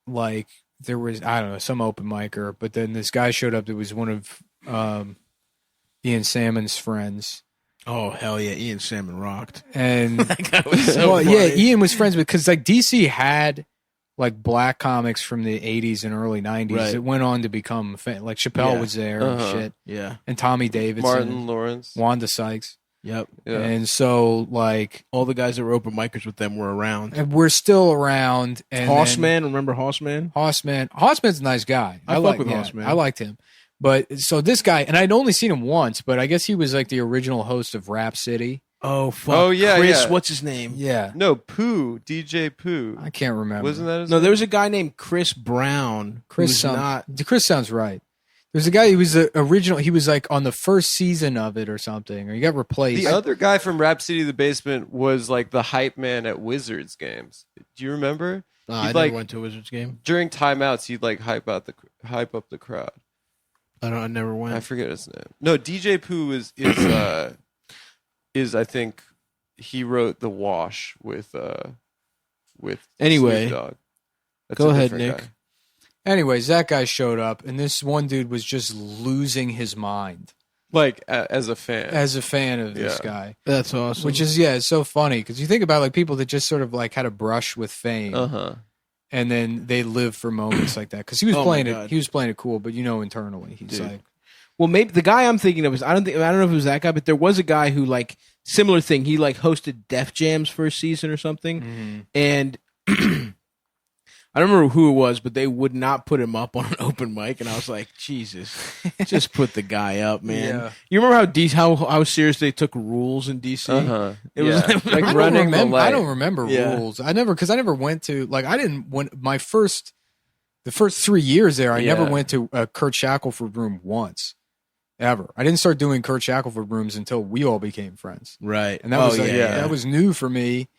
like there was I don't know some open micer, but then this guy showed up that was one of Ian Salmon's friends. Oh hell yeah, Ian Salmon rocked. And That guy was so well, yeah, funny. Ian was friends with because like DC had like black comics from the 80s and early 90s Right. that went on to become like Chappelle Yeah. was there Uh-huh. and shit, Yeah. and Tommy Davidson, Martin Lawrence. Wanda Sykes, Yep. Yeah. and so like All the guys that were open micers with them were around. and we're still around. And Hossman, remember Hossman? Hossman's a nice guy. I fuck with Hossman. I liked him. But so this guy, and I'd only seen him once, but I guess he was like the original host of Rap City. Oh fuck. Oh, yeah, Chris, yeah. what's his name? Yeah, No, Pooh. DJ Pooh. I can't remember. Wasn't that his No, name? there was a guy named Chris Brown. Chris? who's not. Chris sounds right. There's a guy who was the original. He was like on the first season of it or something, or he got replaced. The other guy from Rap City the Basement was like the hype man at Wizards games. Do you remember? I He'd, never like- went to a Wizards game. During timeouts, he'd like hype up the crowd. I never I went. forget his name. No, DJ Pooh is I think he wrote The Wash with Anyway, Snoop Dogg. That's go a ahead, different Nick. guy. Anyways, that guy showed up, and this one dude was just losing his mind Like as a fan. as a fan of this Yeah. guy. That's awesome. Which is it's so funny because you think about like people that just sort of like had a brush with fame, Uh-huh. and then they live for moments like that. Because he was Oh my playing God. it, he was playing it cool, but internally he's Dude. like, well, maybe the guy I'm thinking of is I don't know if it was that guy, but there was a guy who like similar thing. He like hosted Def Jam's first season or something, and I don't remember who it was, but they would not put him up on an open mic, and I was like, Jesus, just put the guy up, man. Yeah. You remember how serious they took rules in DC? Uh-huh. It was Yeah. like I running the light. don't remember Yeah. rules. I never went to like I didn't when the first 3 years there. I never Yeah. went to a Kurt Shackelford room once, ever. I didn't start doing Kurt Shackelford rooms until we all became friends, right, and that was like, that was new for me.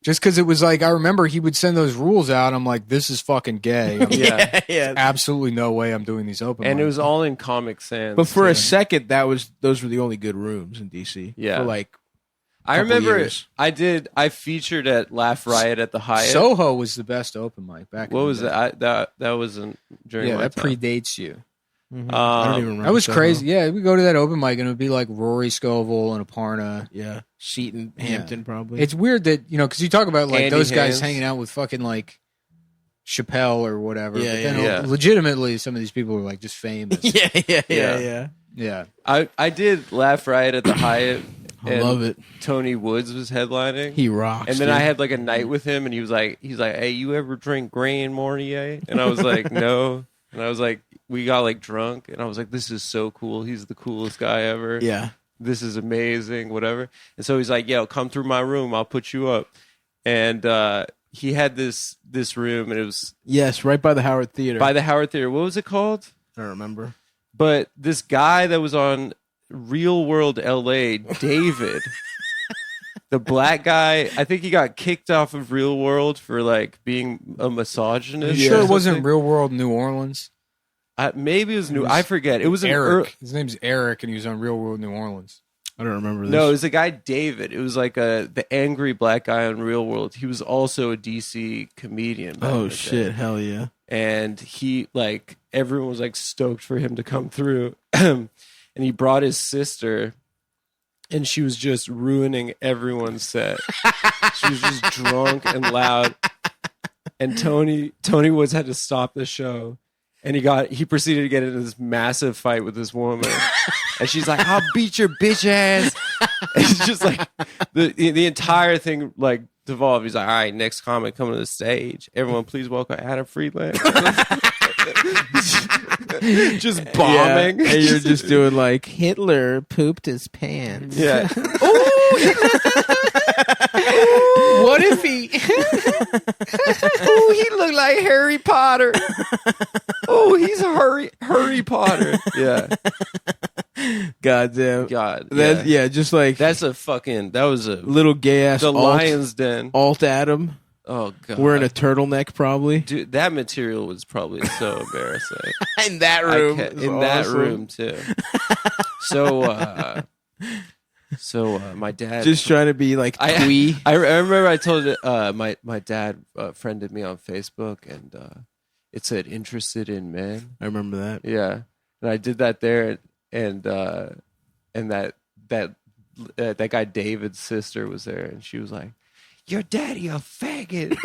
Just because it was like I remember he would send those rules out. I'm like, this is fucking gay. I'm Yeah. yeah. absolutely no way I'm doing these open. And it mics. was all in Comic Sans. But for too. a second, those were the only good rooms in DC. Yeah. for like I couple remember years. I featured at Laugh Riot at the Hyatt. Soho was the best open mic back. What in was the day. that? That wasn't during Yeah, my that time. predates you. I don't even remember. That was Soho. crazy. Yeah, we go to that open mic and it would be like Rory Scovel and Aparna. Yeah, Seton, Hampton, probably. It's weird that because you talk about like Andy those guys Haynes. hanging out with fucking like Chappelle or whatever. Yeah, but then yeah. legitimately, some of these people are like just famous. yeah. Yeah. Yeah, I did Laugh Riot at the Hyatt. I and love it. Tony Woods was headlining. He rocks. And then dude. I had like a night with him, and he's like, "Hey, you ever drink Grand Marnier?" And I was like, "No." And I was like, we got like drunk, and I was like, "This is so cool. He's the coolest guy ever. Yeah. This is amazing, whatever." And so he's like, "Yo, come through my room. I'll put you up." And he had this room, and it was Yes, right by the Howard Theater. by the Howard Theater. What was it called? I don't remember. But this guy that was on Real World LA, David, the black guy, I think he got kicked off of Real World for like being a misogynist. you or sure it wasn't something. Real World New Orleans? Maybe it was new. I forget. It was an Eric. His name's Eric, and he was on Real World New Orleans. I don't remember this. No, it was a guy David. It was like the angry black guy on Real World. He was also a DC comedian. back in Oh the day. shit! Hell yeah! And he like everyone was like stoked for him to come through. And he brought his sister, and she was just ruining everyone's set. She was just drunk and loud. And Tony Woods had to stop the show. And he proceeded to get into this massive fight with this woman. And she's like, "I'll beat your bitch ass." It's just like the entire thing like devolved. He's like, "All right, next comic coming to the stage. Everyone please welcome Adam Friedland." Just bombing. Yeah, and you're just doing like Hitler pooped his pants. Yeah. What if he? Oh, he looked like Harry Potter. Oh, he's Harry Potter. Yeah. Goddamn. God. That, Yeah. just like That was a little gay ass the Lion's Den. alt Adam. Oh god. Wearing a turtleneck, probably. Dude, that material was probably so embarrassing. In that room. That room too. So my dad Just trying to be like twee. I remember I told my dad friended me on Facebook, and it said interested in men. I remember that. Yeah, and I did that there, and that guy David's sister was there, and she was like, "Your daddy a faggot."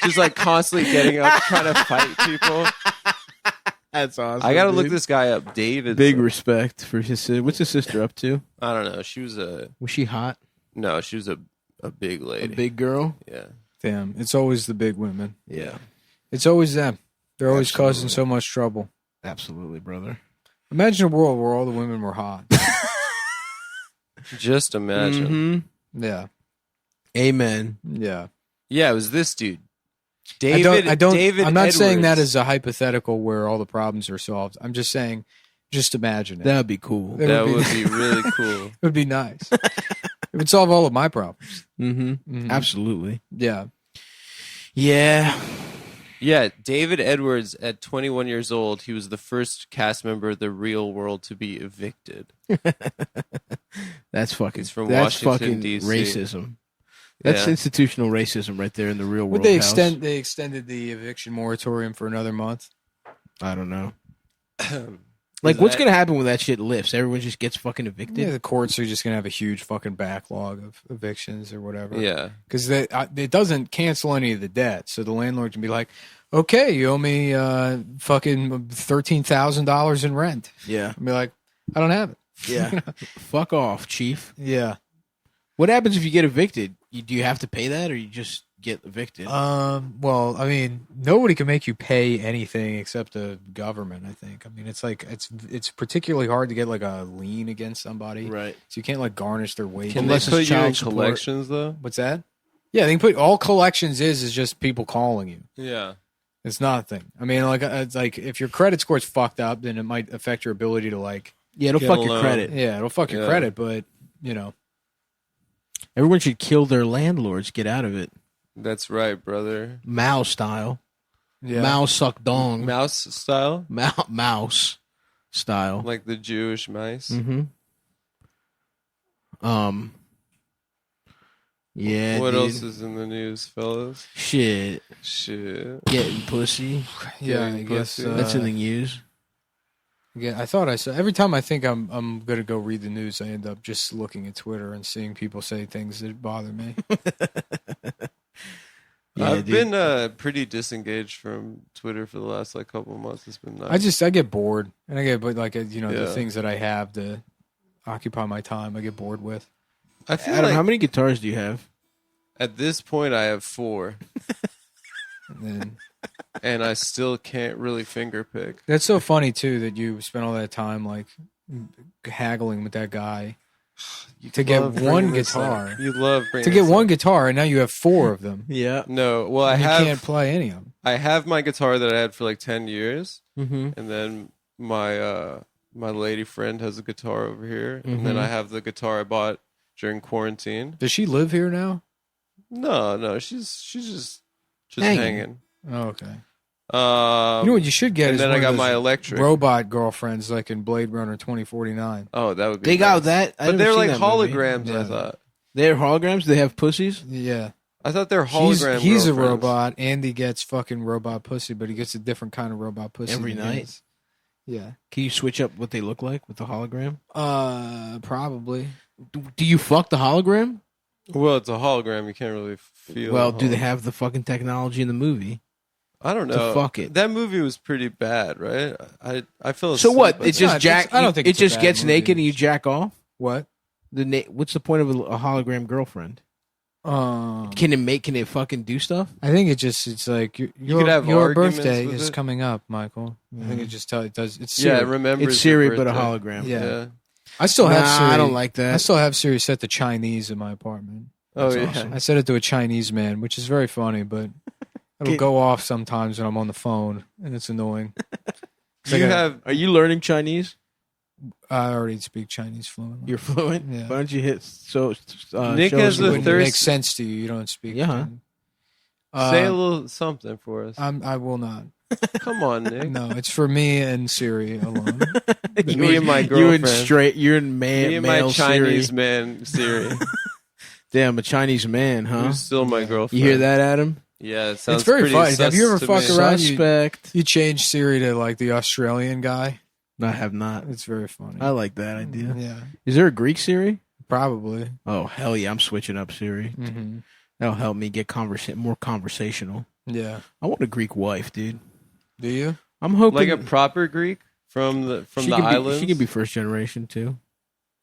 Just like constantly getting up, trying to fight people. That's awesome. I gotta look this guy up. David. Big respect for his sister. What's his sister up to? I don't know. She was a she hot? she was a big lady. A big girl? Yeah. Damn, it's always the big women. Yeah. It's always them. They're always Absolutely. causing so much trouble. Absolutely, brother. Imagine a world where all the women were hot. Just imagine. Mm-hmm. Yeah. Amen. Yeah. Yeah, it was this dude. David. David. I'm not saying that Edwards. as a hypothetical where all the problems are solved. I'm just saying, just imagine it. That would be cool. It That would would be- be really cool. It would be nice. It would solve all of my problems. Mm-hmm. Mhm. Absolutely. Yeah. Yeah. Yeah, David Edwards, at 21 years old, he was the first cast member of The Real World to be evicted. That's fucking. He's from that's Washington, fucking D.C. racism. That's Yeah. institutional racism right there in the real world. Would they house. They extended the eviction moratorium for another month. I don't know. Like, what's gonna happen when that shit lifts? Everyone just gets fucking evicted. Yeah, the courts are just gonna have a huge fucking backlog of evictions or whatever. Yeah. Because it doesn't cancel any of the debt, so the landlord can be like, "Okay, you owe me fucking $13,000 in rent." Yeah. I'll be like, "I don't have it." Yeah. Fuck off, chief. Yeah. What happens if you get evicted? Do you have to pay that, or you just get evicted? Well, I mean, nobody can make you pay anything except the government. I think. I mean, it's like it's particularly hard to get like a lien against somebody, right. so you can't like garnish their wages. Can Unless they it's put you in child support. collections, though? What's that? Yeah, they can put all collections is just people calling you. Yeah. It's nothing. I mean, like it's like if your credit score's fucked up, then it might affect your ability to like. Yeah, it'll Get fuck a your loan. credit. Yeah, it'll fuck your Yeah. credit, but you know. Everyone should kill their landlords. Get out of it. That's right, brother. Mao style. Yeah. Mao suck dong. Mouse style? Mouse style. Like the Jewish mice? Mm-hmm. Yeah. What dude. else is in the news, fellas? Shit. Shit. Getting pussy. Yeah, I Getting guess pussy. That's in the news. Yeah, I thought I saw. Every time I think I'm gonna go read the news, I end up just looking at Twitter and seeing people say things that bother me. Yeah, I've dude. been pretty disengaged from Twitter for the last like couple of months. It's been nice. I get bored, and I get but like the Yeah. things that I have to occupy my time, I get bored with. I feel Adam, like how many guitars do you have? at this point I have 4, And then and I still can't really finger pick. that's so funny too that you spent all that time like haggling with that guy to get Love one bringing this guitar. up. You love bringing To get this one up. guitar, and now you have 4 of them. Yeah. No, well I And you have can't play any of them. I have my guitar that I had for like 10 years, Mm-hmm. and then my my lady friend has a guitar over here, and then Mhm. I have the guitar I bought during quarantine. Does she live here now? No, she's just Hanging. hanging. Oh, okay. Um, You know what you should get and is then one I of got those my electric. robot girlfriends like in Blade Runner 2049. Oh, that would be. They got nice. that. I but never they're seen like that movie. holograms. I Yeah. thought. They're holograms. They have pussies. Yeah. I thought they're hologram. He's a girlfriends. robot. Andy gets fucking robot pussy, but he gets a different kind of robot pussy Every than night? his. Yeah. Can you switch up what they look like with the hologram? Probably. Do you fuck the hologram? Well, it's a hologram. You can't really feel. Well, the do they hologram. have the fucking technology in the movie? I don't to know. fuck it? That movie was pretty bad, right? I feel. So what? asleep It's at not- just jack. I don't think it it's a just bad gets movie. naked and you jack off. What? What's the point of a hologram girlfriend? Can it fucking do stuff? I think it's like your could have your arguments birthday with is it. coming up, Michael. I think it just it does. It's Yeah, Siri. remember It's Siri, but a hologram. Yeah. Yeah. I still have Nah, Siri. I don't like that. I still have Siri set to Chinese in my apartment. Oh That's yeah. awesome. I set it to a Chinese man, which is very funny, but it'll Can- go off sometimes when I'm on the phone, and it's annoying. Do you have Are you learning Chinese? I already speak Chinese fluently. You're fluent. Yeah. Why don't you hit Nick show has us a what- Wouldn't thirst- make sense to you. You don't speak. Yeah. Chinese. Say a little something for us. I will not. Come on, Nick. No, it's for me and Siri alone. Me and my You and girlfriend. you're in man, Me and male my Chinese Siri. man, Siri. Damn, a Chinese man, huh? Who's still my girlfriend. You hear that, Adam? Yeah, it sounds It's very pretty funny. Have you ever sus to fucked me. around? Suspect. You change Siri to like the Australian guy. I have not. It's very funny. I like that idea. Yeah, Is there a Greek Siri? probably. Oh hell yeah! I'm switching up Siri. Mm-hmm. That'll help me get more conversational. Yeah. I want a Greek wife, dude. Do you? I'm hoping Like a proper Greek from the she the can islands. She can be first generation too,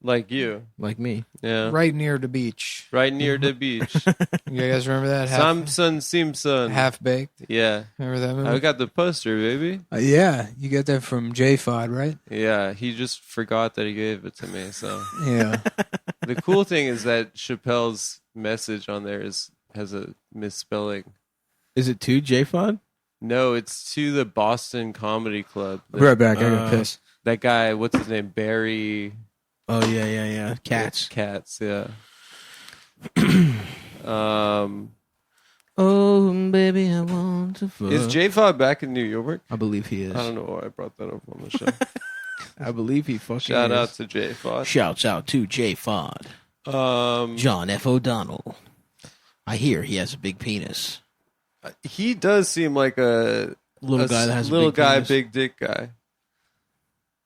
like you. like me. Yeah. Right near the beach. Right near the beach. You guys remember that? Samson Simpson. Half baked. Yeah. Remember that movie? I got the poster, baby. Yeah, you got that from J-Fod, right? Yeah, he just forgot that he gave it to me. So Yeah. the cool thing is that Chappelle's message on there has a misspelling. Is it to JFod? No, it's to the Boston Comedy Club. Right back. I got Uh, pissed. That guy, what's his name? Barry Oh yeah. Cats. Cats, yeah. Um, Oh baby, I want to fuck. is J-Fod back in New York? I believe he is. I don't know why I brought that up on the show. I believe he fucking Shout is. out to J-Fod. Shouts out to JFod. John F. O'Donnell. I hear he has a big penis. He does seem like a Little guy that has a little big guy, penis. big dick guy.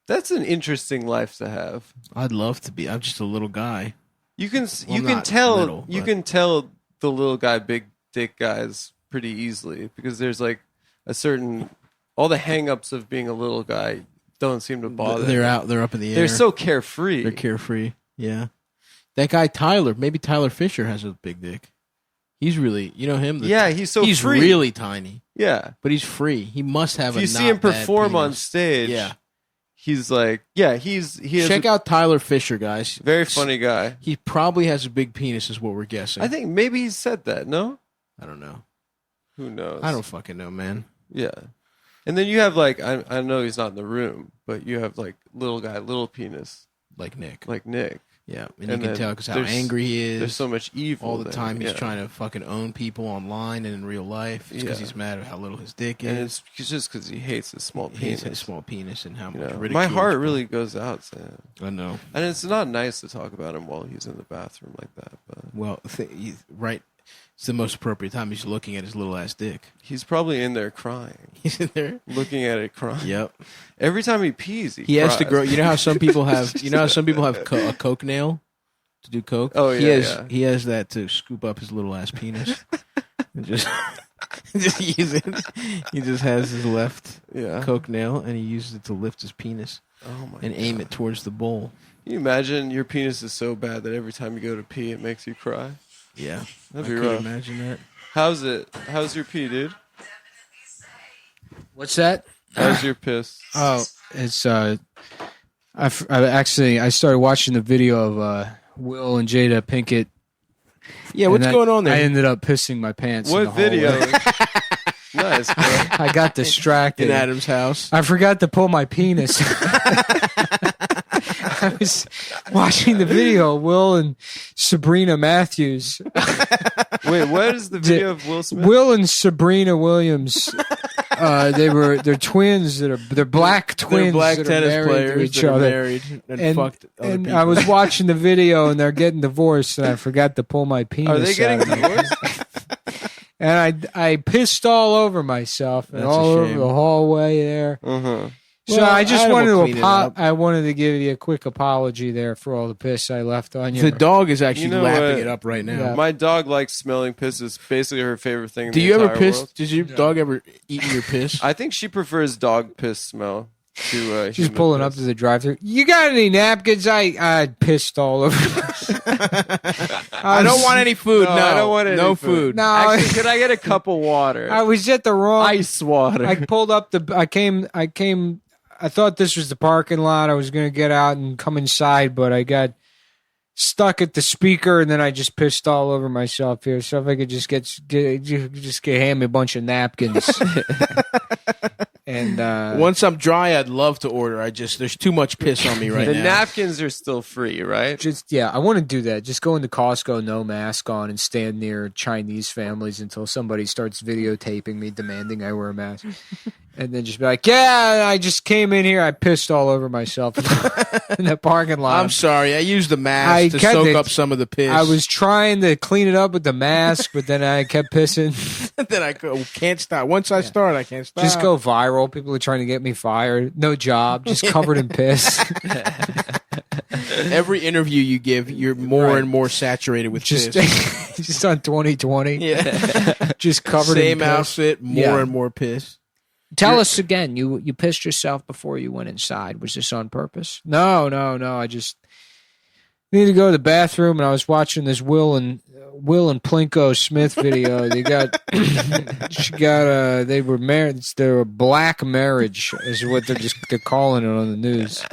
That's an interesting life to have. I'd love to be. I'm just a little guy. You can Well, you can not tell little, you but- can tell the little guy, big dick guys pretty easily because there's like a certain all the hang-ups of being a little guy don't seem to bother. They're them. out. They're up in the air. They're so carefree. They're carefree. Yeah. That guy Tyler. Maybe Tyler Fisher has a big dick. He's really. You know him. Yeah, he's so He's free. really tiny, Yeah. but he's free. He must have. If a you see not him bad perform on penis. stage, Yeah. he's like, yeah, he has Check out Tyler Fisher, guys. a very funny guy. He probably has a big penis, is what we're guessing. I think maybe he said that. No, I don't know. who knows? I don't fucking know, man. Yeah. And then you have like I know he's not in the room, but you have like little guy, little penis, Like Nick. like Nick. Yeah, and you And can then tell because how there's- angry he There's is. so much evil All the there. time he's Yeah. trying to fucking own people online and in real life. It's because Yeah. he's mad at how little his dick And is. it's just because he hates his small He penis. hates his small penis and how you much know? ridicule. My heart it's- really goes out to him. I know. And it's not nice to talk about him while he's in the bathroom like that, but Well, right. It's the most appropriate time. He's looking at his little ass dick. he's probably in there crying, He's in there. looking at it crying. Yep. Every time he pees, He has to cries. grow. You know how some people have. You know how some people have a coke nail to do coke. Oh, He yeah, has. yeah. He has that to scoop up his little ass penis. And just use it. He just has his left Yeah. coke nail and he uses it to lift his penis Oh my and God. aim it towards the bowl. Can you imagine your penis is so bad that every time you go to pee, it makes you cry? Yeah, That'd I be could rough. imagine that. How's it? How's your pee, dude? What's that? How's your piss? Oh, it's I started watching the video of Will and Jada Pinkett. Yeah, and what's that- going on there? I ended up pissing my pants. in the What video? hallway. Nice, bro. I got distracted. in Adam's house. I forgot to pull my penis. I was watching the video of Will and Sabrina Matthews. Wait, what is the video of Will Smith? Will and Sabrina Williams. They're twins they're black twins. They're black that are tennis married to players each that are other. married and, And, fucked other and people. I was watching the video and they're getting divorced and I forgot to pull my penis. Are they getting out. divorced? And I pissed all over myself and That's a all over shame. the hallway there. Uh-huh. So Well, I just Adam will wanted clean to it up. I wanted to give you a quick apology there for all the piss I left on you. the dog is actually You know lapping what? it up right now. Yeah. My dog likes smelling piss. It's basically her favorite thing in Do the you ever entire piss? world. Does your dog ever eat your piss? I think she prefers dog piss smell to She's human pulling piss. up to the drive-thru. You got any napkins? I pissed all over. I don't want any food. No, I don't want any no food. food. No, Actually, could I get a cup of water? I was at the wrong. Ice water. I pulled up the. I came. I thought this was the parking lot. I was gonna get out and come inside, but I got stuck at the speaker, and then I just pissed all over myself here. So if I could just get hand me a bunch of napkins, and once I'm dry, I'd love to order. There's too much piss on me right The now. napkins are still free, right? I want to do that. Just go into Costco, no mask on, and stand near Chinese families until somebody starts videotaping me demanding I wear a mask. And then just be like, yeah, I just came in here. I pissed all over myself in the parking lot. I'm sorry. I used the mask to soak up some of the piss. I was trying to clean it up with the mask, but then I kept pissing. Then I can't stop. Once I start, I can't stop. Just go viral. People are trying to get me fired. No job. Just covered in piss. Every interview you give, you're more and more saturated with piss. Just on 2020. Yeah. Just covered in piss. Same outfit, more and more piss. Tell us again. You pissed yourself before you went inside. Was this on purpose? No. I just needed to go to the bathroom, and I was watching this Will and Plinko Smith video. They were married. They're a black marriage, is what they're calling it on the news.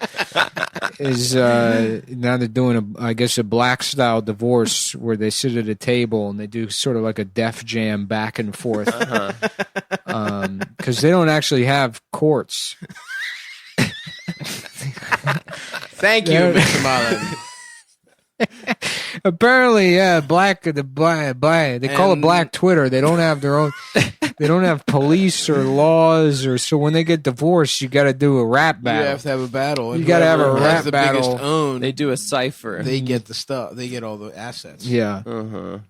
Now they're doing a black style divorce where they sit at a table and they do sort of like a Def Jam back and forth. Because they don't actually have courts. Thank you, Mr. Mullen. Apparently, yeah, black. They call it Black Twitter. They don't have their own. They don't have police or laws, so when they get divorced, you got to do a rap battle. You have to have a battle. You got to have a rap the battle. Biggest own, They do a cipher. They get the stuff. They get all the assets. Yeah. Uh-huh.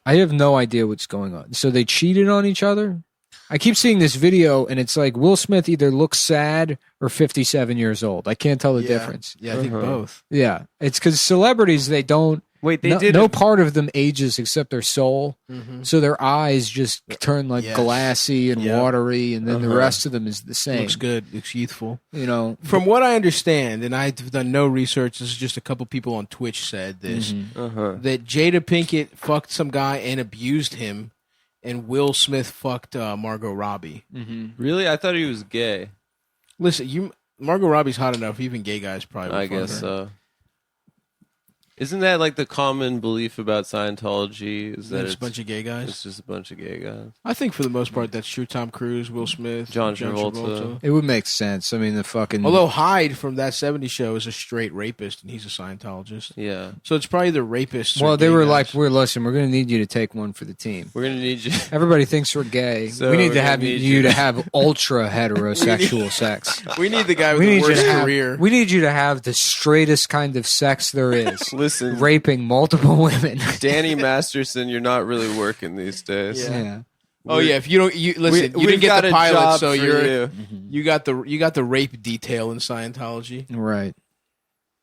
I have no idea what's going on. So they cheated on each other? I keep seeing this video, and it's like Will Smith either looks sad or 57 years old. I can't tell the difference. Yeah, I think both. Yeah. It's because celebrities, they don't. Wait, no part of them ages except their soul. Mm-hmm. So their eyes just turn like glassy and watery, and then the rest of them is the same. Looks good. Looks youthful. You know, from what I understand, and I've done no research. This is just a couple people on Twitch said this that Jada Pinkett fucked some guy and abused him, and Will Smith fucked Margot Robbie. Really? I thought he was gay. Listen, Margot Robbie's hot enough. Even gay guys probably. I guess so. Isn't that like the common belief about Scientology? Is that it's a bunch of gay guys? It's just a bunch of gay guys. I think for the most part that's true. Tom Cruise, Will Smith, John Travolta. It would make sense. I mean, the fucking... Although Hyde from That 70s Show is a straight rapist, and he's a Scientologist. Yeah. So it's probably the rapists. Well, they were guys. Listen, we're going to need you to take one for the team. We're going to need you. Everybody thinks we're gay. So we need to have you to have ultra heterosexual sex. We need the guy with the worst career. We need you to have the straightest kind of sex there is. Listen. Raping multiple women. Danny Masterson, you're not really working these days. Yeah. Oh yeah, if you don't, listen. You didn't get the pilot, so you got the rape detail in Scientology. Right.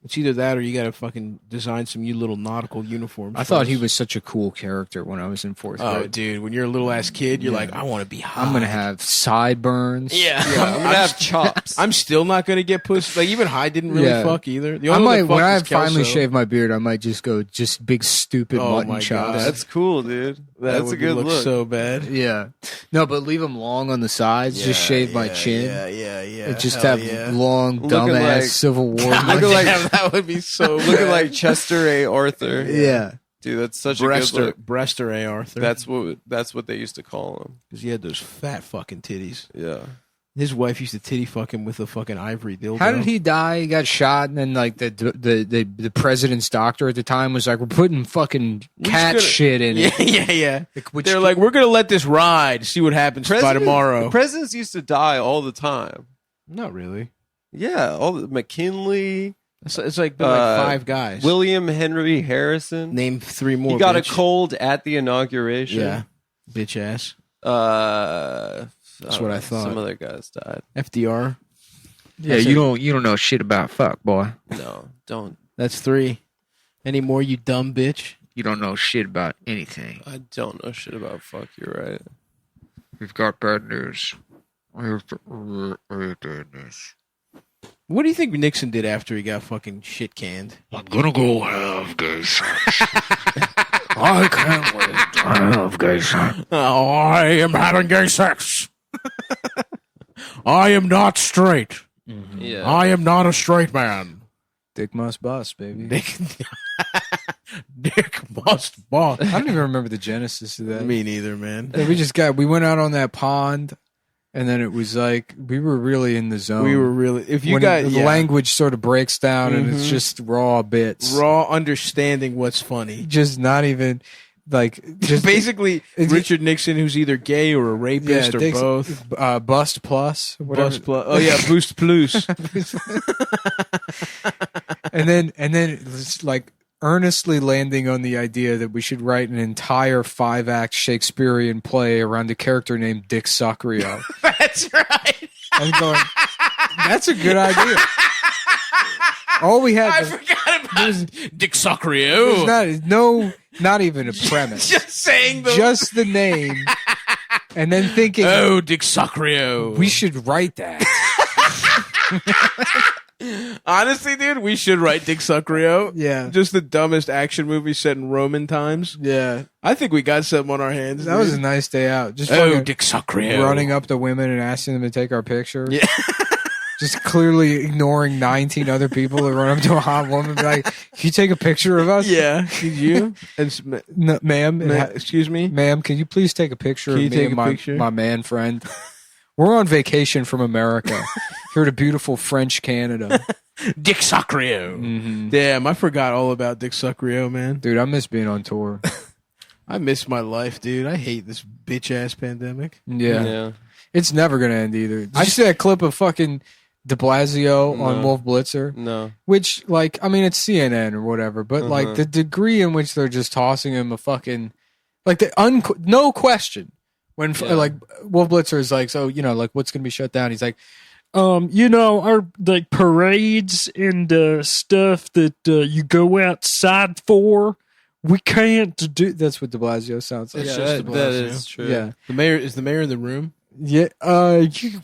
It's either that or you got to fucking design some new little nautical uniforms. I thought he was such a cool character when I was in fourth grade. Oh, dude, when you're a little ass kid, you're like, I want to be hot. I'm gonna have sideburns. Yeah, I'm gonna have chops. I'm still not gonna get pussy. Like even Hyde didn't really fuck either. The only when I finally shave my beard, I might just go big stupid mutton chops. That's cool, dude. That's a good look. So bad. Yeah. No, but leave them long on the sides. Just shave my chin. Yeah. Just have long, dumbass Civil War. That would be so bad. Looking like Chester A. Arthur. Yeah. Dude, that's such a good look. Brester A. Arthur. That's what they used to call him. Because he had those fat fucking titties. Yeah. His wife used to titty fuck him with a fucking ivory dildo. How did he die? He got shot, and then like the president's doctor at the time was like, "We're putting fucking cat shit in it." Yeah. They're like, "We're gonna let this ride, see what happens by tomorrow." Presidents used to die all the time. Not really. Yeah, McKinley. It's like been like 5 guys. William Henry Harrison. Name 3 more. He got a cold at the inauguration. Yeah, bitch ass. That's what I thought. Some other guys died. FDR. Yeah, you don't know shit about fuck, boy. No, don't. That's 3. Any more, you dumb bitch? You don't know shit about anything. I don't know shit about fuck. You're right. We've got bad news. We have bad news. What do you think Nixon did after he got fucking shit canned? I'm gonna go have gay sex. I can't wait to have gay sex. Oh, I am having gay sex. I am not straight. Mm-hmm. Yeah. I am not a straight man. Dick must bust, baby. Dick must bust. I don't even remember the genesis of that. Me neither, man. We went out on that pond, And then it was like we were really in the zone. We were really. If you when got the language sort of breaks down and it's just raw bits, raw understanding what's funny, just not even like just basically Richard Nixon, who's either gay or a rapist or both. Bust plus, whatever. Bust plus. Oh yeah, boost plus. and then it's like earnestly landing on the idea that we should write an entire 5-act Shakespearean play around a character named Dick Sacrio. That's right. I'm going, that's a good idea. All we had I forgot about Dick Sacrio. Not even a premise. Just saying just the name. And then thinking, oh, Dick Sacrio. We should write that. Honestly, dude, we should write Dick Sacrio. Yeah. Just the dumbest action movie set in Roman times. Yeah. I think we got something on our hands. That was a nice day out. Just Dick Sacrio. Running up to women and asking them to take our picture. Yeah. Just clearly ignoring 19 other people that run up to a hot woman and be like, can you take a picture of us? Yeah. Could you? No, ma'am. Excuse me? Ma'am, can you please take a picture of me and my man friend? We're on vacation from America. Here to beautiful French Canada. Dick Sacrio. Mm-hmm. Damn, I forgot all about Dick Sacrio, man. Dude, I miss being on tour. I miss my life, dude. I hate this bitch-ass pandemic. Yeah. It's never going to end either. Did you see that clip of fucking de Blasio on Wolf Blitzer? No. Which, like, I mean, it's CNN or whatever, but, like, the degree in which they're just tossing him a fucking, like, no question. When like Wolf Blitzer is like, so, you know, like, what's going to be shut down? He's like, you know, our like parades and stuff that you go outside for, we can't do. That's what de Blasio sounds like. Yeah, that is true. Yeah, is the mayor in the room? Yeah,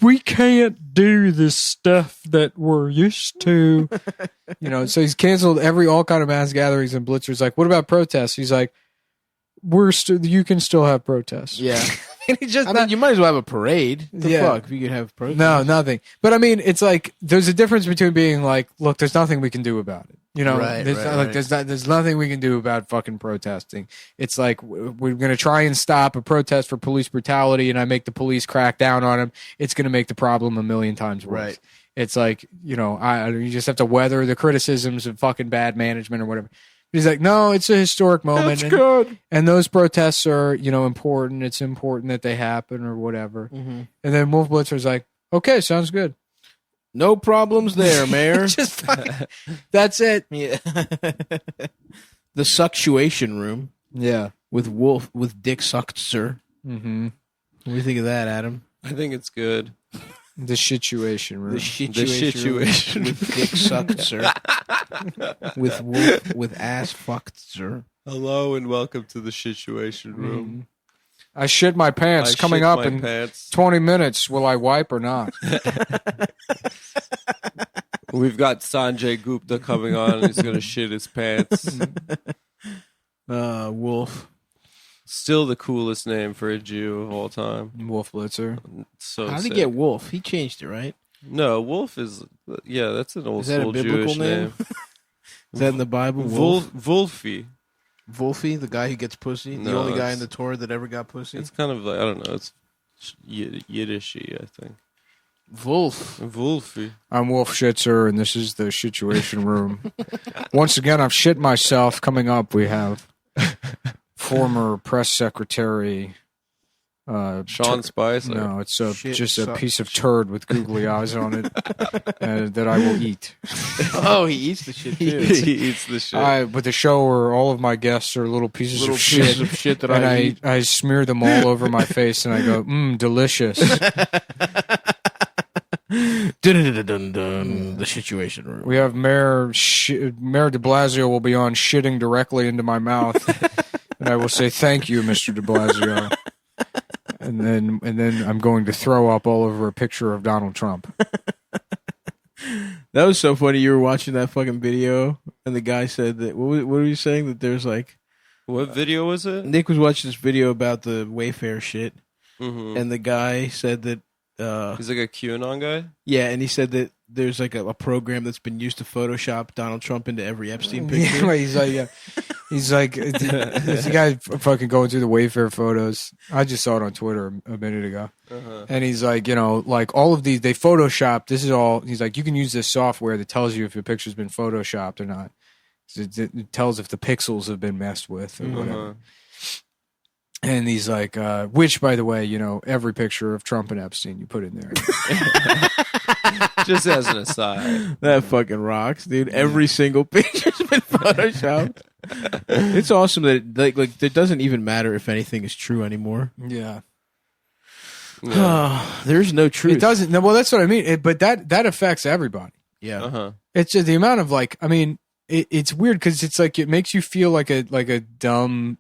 we can't do this stuff that we're used to. You know, so he's canceled all kind of mass gatherings, and Blitzer's like, what about protests? He's like, you can still have protests. Yeah. You might as well have a parade. The fuck if you could have protests? No, nothing. But I mean, it's like there's a difference between being like, look, there's nothing we can do about it. You know, there's nothing we can do about fucking protesting. It's like we're gonna try and stop a protest for police brutality, and I make the police crack down on them. It's gonna make the problem a million times worse. Right. It's like, you know, you just have to weather the criticisms of fucking bad management or whatever. He's like, no, it's a historic moment. That's good. And those protests are, you know, important. It's important that they happen or whatever. Mm-hmm. And then Wolf Blitzer's like, okay, sounds good. No problems there, Mayor. Just that's it. Yeah. The Suctuation Room. Yeah. With Dick Suctzer. Mm-hmm. What do you think of that, Adam? I think it's good. The Situation Room. The Situation Room with Dick Suctzer. with ass fucktzer. Hello and welcome to the Situation Room. Mm-hmm. I shit my pants. Coming up in 20 minutes. Will I wipe or not? We've got Sanjay Gupta coming on and he's going to shit his pants. Wolf. Still the coolest name for a Jew of all time. Wolf Blitzer. So how did he get Wolf? He changed it, right? No, Wolf is, that's an old school Jewish name. Is that in the Bible? Wolfie. Wolfie, the guy who gets pussy? The only guy in the Torah that ever got pussy? It's kind of like, I don't know, it's Yiddishy, I think. Wolfie. I'm Wolf Schitzer, and this is the Situation Room. Once again, I've shit myself. Coming up, we have former press secretary Sean Spicer. No, it's just a piece of turd with googly eyes on it that I will eat. Oh, he eats the shit too. He eats the shit. But the show where all of my guests are little pieces of shit that and I eat. I smear them all over my face and I go, delicious. The Situation Room. We have Mayor de Blasio will be on shitting directly into my mouth, and I will say thank you, Mr. de Blasio. And then I'm going to throw up all over a picture of Donald Trump. That was so funny. You were watching that fucking video, and the guy said that. What were you saying? That there's like. What video was it? Nick was watching this video about the Wayfair shit, mm-hmm. and the guy said that. He's like a QAnon guy? Yeah, and he said that there's like a program that's been used to Photoshop Donald Trump into every Epstein picture. Yeah, he's like, He's like, this guy fucking going through the Wayfair photos. I just saw it on Twitter a minute ago. And he's like, like all of these, they Photoshopped. This is all, he's like, you can use this software that tells you if your picture's been Photoshopped or not. It tells if the pixels have been messed with or whatever. And he's like, which, by the way, every picture of Trump and Epstein you put in there. Just as an aside. That fucking rocks, dude. Every single picture's been photoshopped. It's awesome that like it doesn't even matter if anything is true anymore. Yeah. There's no truth. It doesn't. No, well, that's what I mean. But that affects everybody. Yeah. It's just the amount of it's weird because it's like it makes you feel like a dumb,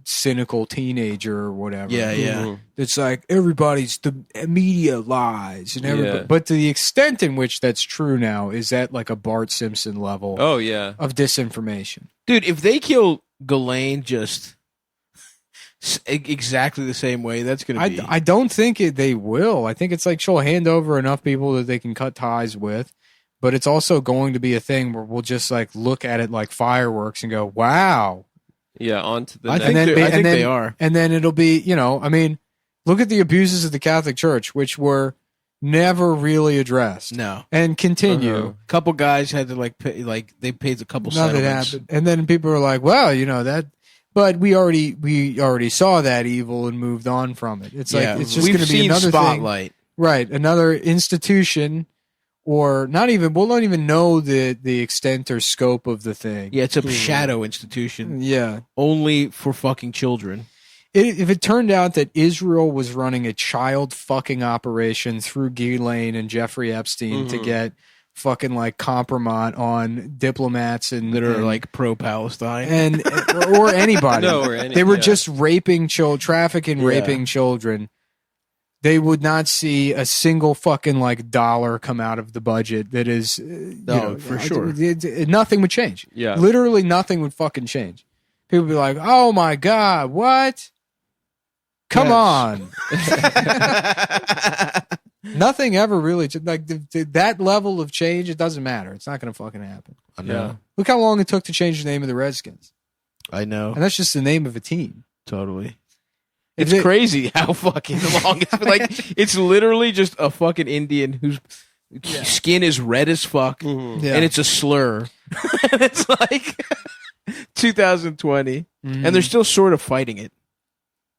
cynical teenager or whatever. Yeah. It's like everybody's the media lies and everybody, but to the extent in which that's true now is that like a Bart Simpson level. Oh yeah, of disinformation, dude. If they kill Ghislaine just exactly the same way, that's gonna be. I don't think they will. I think it's like she'll hand over enough people that they can cut ties with. But it's also going to be a thing where we'll just like look at it like fireworks and go, "Wow." Yeah, on to the I next. think they are. And then it'll be, look at the abuses of the Catholic Church, which were never really addressed. No. And continue. A couple guys had to pay, they paid a couple Nothing settlements. happened. And then people were like, well, that, but we already saw that evil and moved on from it. It's like, it's just going to be another Spotlight. thing. Right. Another institution. Or we'll not even know the extent or scope of the thing. Yeah, it's a shadow institution. Yeah. Only for fucking children. If it turned out that Israel was running a child fucking operation through Ghislaine and Jeffrey Epstein to get fucking like compromise on diplomats and that are like pro-Palestine and or anybody. They were just raping children, trafficking, raping children. They would not see a single fucking like dollar come out of the budget that is, for sure. Nothing would change. Yeah. Literally nothing would fucking change. People would be like, oh my God, what? Come on. Nothing ever really, like that level of change, it doesn't matter. It's not going to fucking happen. I know. Yeah. Look how long it took to change the name of the Redskins. I know. And that's just the name of a team. Totally. It's crazy how fucking long it's been. Like, it's literally just a fucking Indian whose skin is red as fuck, and it's a slur. And it's like 2020, and they're still sort of fighting it.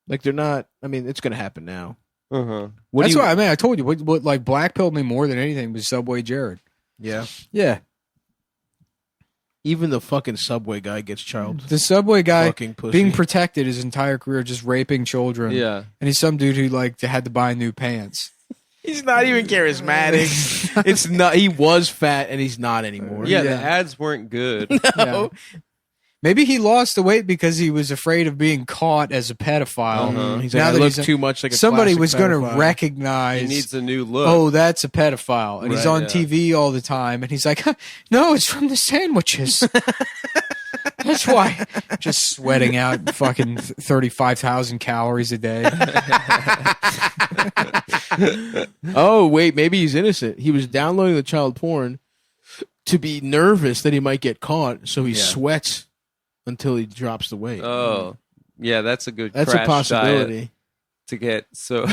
Like, they're not. I mean, it's going to happen now. That's why I told you what like blackpilled me more than anything was Subway Jared. Yeah. Yeah. Even the fucking Subway guy gets child. The Subway guy pussy. Being protected his entire career, just raping children. Yeah. And he's some dude who like had to buy new pants. He's not even charismatic. It's not. He was fat and he's not anymore. Yeah, the ads weren't good. No. Yeah. Maybe he lost the weight because he was afraid of being caught as a pedophile. He's like, I look too much like a somebody was going to recognize. He needs a new look. Oh, that's a pedophile, and he's on TV all the time, and he's like, "No, it's from the sandwiches." That's why. Just sweating out fucking 35,000 calories a day. Oh wait, maybe he's innocent. He was downloading the child porn to be nervous that he might get caught, so he sweats until he drops the weight. Oh, yeah, that's a good. That's crash a possibility. Diet to get so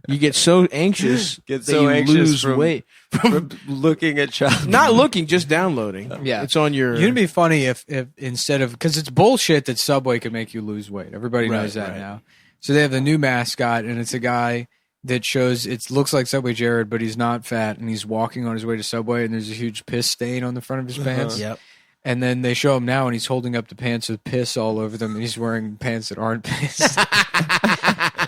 you get so anxious that you lose weight from looking at child. Not looking, just downloading. Yeah, it's on your. It'd be funny if instead of because it's bullshit that Subway can make you lose weight. Everybody knows that now. So they have the new mascot, and it's a guy that shows it looks like Subway Jared, but he's not fat, and he's walking on his way to Subway, and there's a huge piss stain on the front of his pants. Yep. And then they show him now, and he's holding up the pants with piss all over them, and he's wearing pants that aren't piss.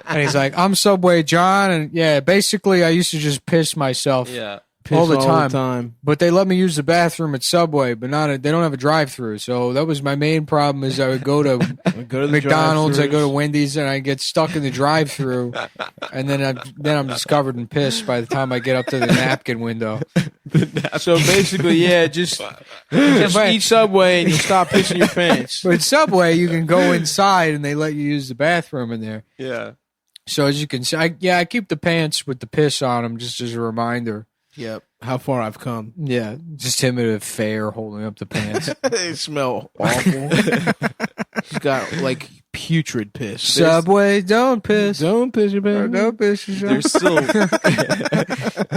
And he's like, "I'm Subway John, and yeah, basically, I used to just piss myself, all the time. But they let me use the bathroom at Subway, but they don't have a drive-through. So that was my main problem. Is I would go to McDonald's, I go to Wendy's, and I get stuck in the drive-through, and then I'm just covered in piss by the time I get up to the napkin window. So basically, just eat Subway and you stop pissing your pants. But Subway, you can go inside and they let you use the bathroom in there. Yeah. So as you can see, I keep the pants with the piss on them just as a reminder. Yep. How far I've come. Yeah, just him at a fair holding up the pants. They smell awful. He's got like putrid piss. Subway, don't piss. Don't piss your pants. Don't piss yourself. There's still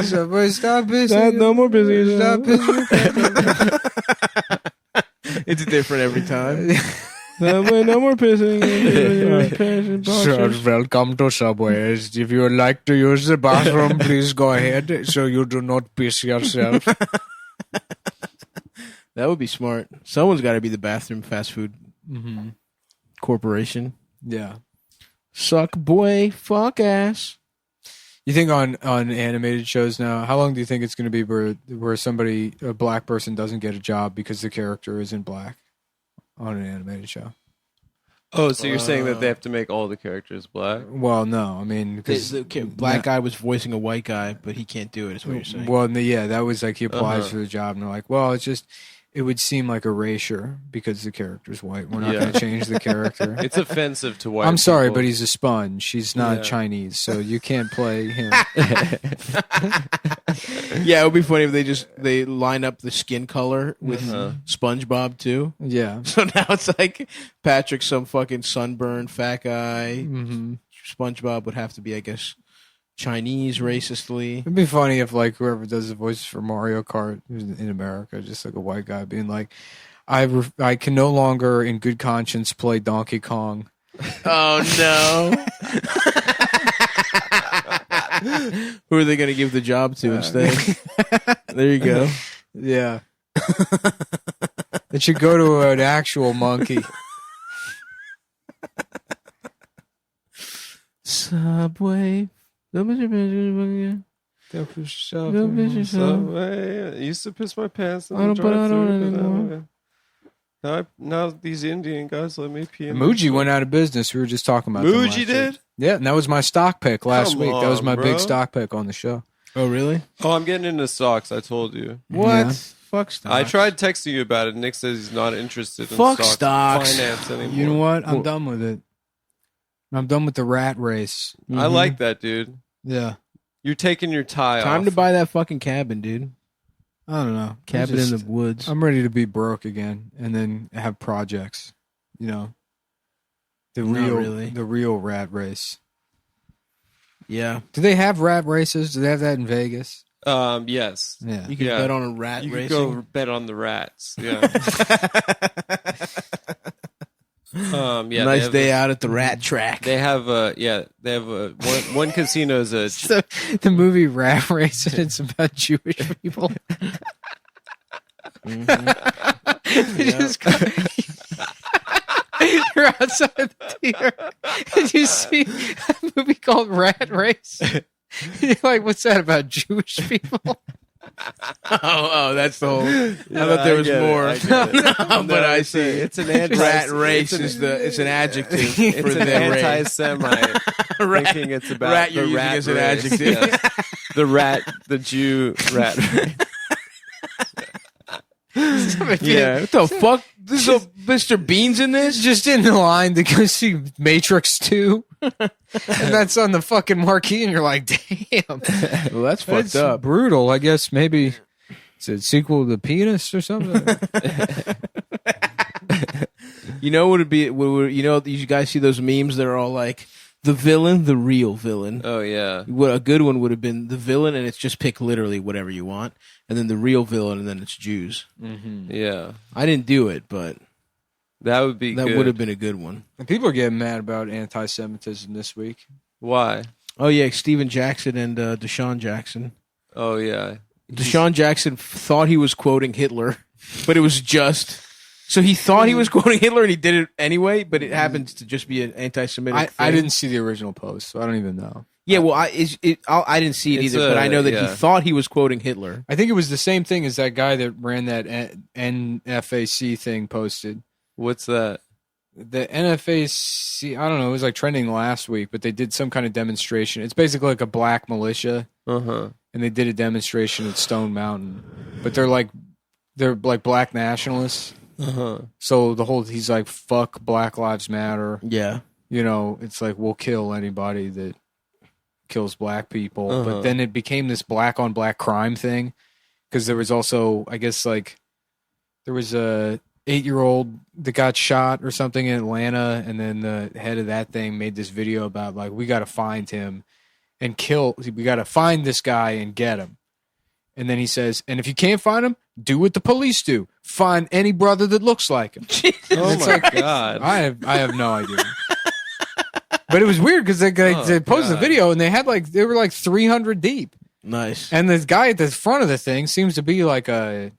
Subway, stop pissing. No more pissing. Stop pissing. It's different every time. Subway, no more pissing. Sir, welcome to Subways. If you would like to use the bathroom, please go ahead so you do not piss yourself. That would be smart. Someone's got to be the bathroom fast food corporation. Yeah. Suck boy, fuck ass. You think on animated shows now, how long do you think it's going to be where a black person doesn't get a job because the character isn't black on an animated show? Oh, so you're saying that they have to make all the characters black? Well, no. I mean, because The black guy was voicing a white guy, but he can't do it, is what you're saying. well, yeah, that was like he applies for the job, and they're like, well, it would seem like erasure because the character's white. We're not going to change the character. It's offensive to white I'm sorry, people. but he's a sponge. He's not Chinese, so you can't play him. Yeah, it would be funny if they line up the skin color with SpongeBob too. Yeah. So now it's like Patrick's some fucking sunburned fat guy. Mm-hmm. SpongeBob would have to be, I guess, Chinese racistly. It'd be funny if like whoever does the voices for Mario Kart in America, just like a white guy being like, I can no longer in good conscience play Donkey Kong. Oh no. Who are they going to give the job to instead? There you go. Yeah. It should go to an actual monkey. Subway. Subway. I used to piss my pants in the drive-thru. Now these Indian guys let me pee. Muji went out of business. We were just talking about Muji did? Yeah, and that was my stock pick last Come week. That was on, my bro. big stock pick on the show. Oh, really? Oh, I'm getting into stocks. I told you. What? Yeah. Fuck stocks. I tried texting you about it. Nick says he's not interested in Fuck stocks. finance anymore. You know what? I'm Well- done with it. I'm done with the rat race. I like that, dude. Yeah. You're taking your tie Time off. to buy that fucking cabin, dude. I don't know. Cabin in the woods. I'm ready to be broke again and then have projects. You know. The real rat race. Yeah. Do they have rat races? Do they have that in Vegas? Yes. Yeah. You can bet on a rat You racing. could go bet on the rats. Yeah. Yeah. Nice day out at the rat track. They have one casino is a So, the movie Rat Race, and it's about Jewish people. You just go- You're outside the theater, and you see a movie called Rat Race. You're like, what's that about Jewish people? Oh, that's the whole. I thought there was more. No, but I see. It's an Rat race it's an adjective for It's an the race. anti-Semite thinking it's about rat the you're using rat as an race. adjective. Yes. The Jew rat race. Yeah, what the fuck? This is Mr. Bean's in this? Just in the line to go see Matrix 2. And that's on the fucking marquee, and you're like, damn. Well, that's fucked That's up. brutal. I guess maybe it's a sequel to Penis or something. You know what would be? You know, you guys see those memes that are all like the villain, the real villain. Oh yeah. What a good one would have been the villain, and it's just pick literally whatever you want, and then the real villain, and then it's Jews. Yeah. I didn't do it, but That would be that good. would have been a good one. And people are getting mad about anti-Semitism this week. Why? Oh yeah, Steven Jackson and Deshaun Jackson. Oh yeah. Deshaun Jackson thought he was quoting Hitler, but it was just. So he thought he was quoting Hitler, and he did it anyway. But it happens to just be an anti-Semitic. I thing. didn't see the original post, so I don't even know. Yeah, well, I didn't see it It's either, but I know that he yeah. thought he was quoting Hitler. I think it was the same thing as that guy that ran that NFAC thing posted. What's that? The NFAC, I don't know, it was like trending last week, but they did some kind of demonstration. It's basically like a black militia, Uh-huh. and they did a demonstration at Stone Mountain. But they're like black nationalists. Uh-huh. So he's like, fuck Black Lives Matter. Yeah, You know, it's like, we'll kill anybody that kills black people, but then it became this black on black crime thing because there was also, I guess, like there was a 8-year-old that got shot or something in Atlanta, and then the head of that thing made this video about like we got to find him and we got to find this guy and get him. And then he says, and if you can't find him, do what the police do. Find any brother that looks like him. Oh my God. I have no idea. But it was weird because they posted the video and they were like 300 deep. Nice. And this guy at the front of the thing seems to be like a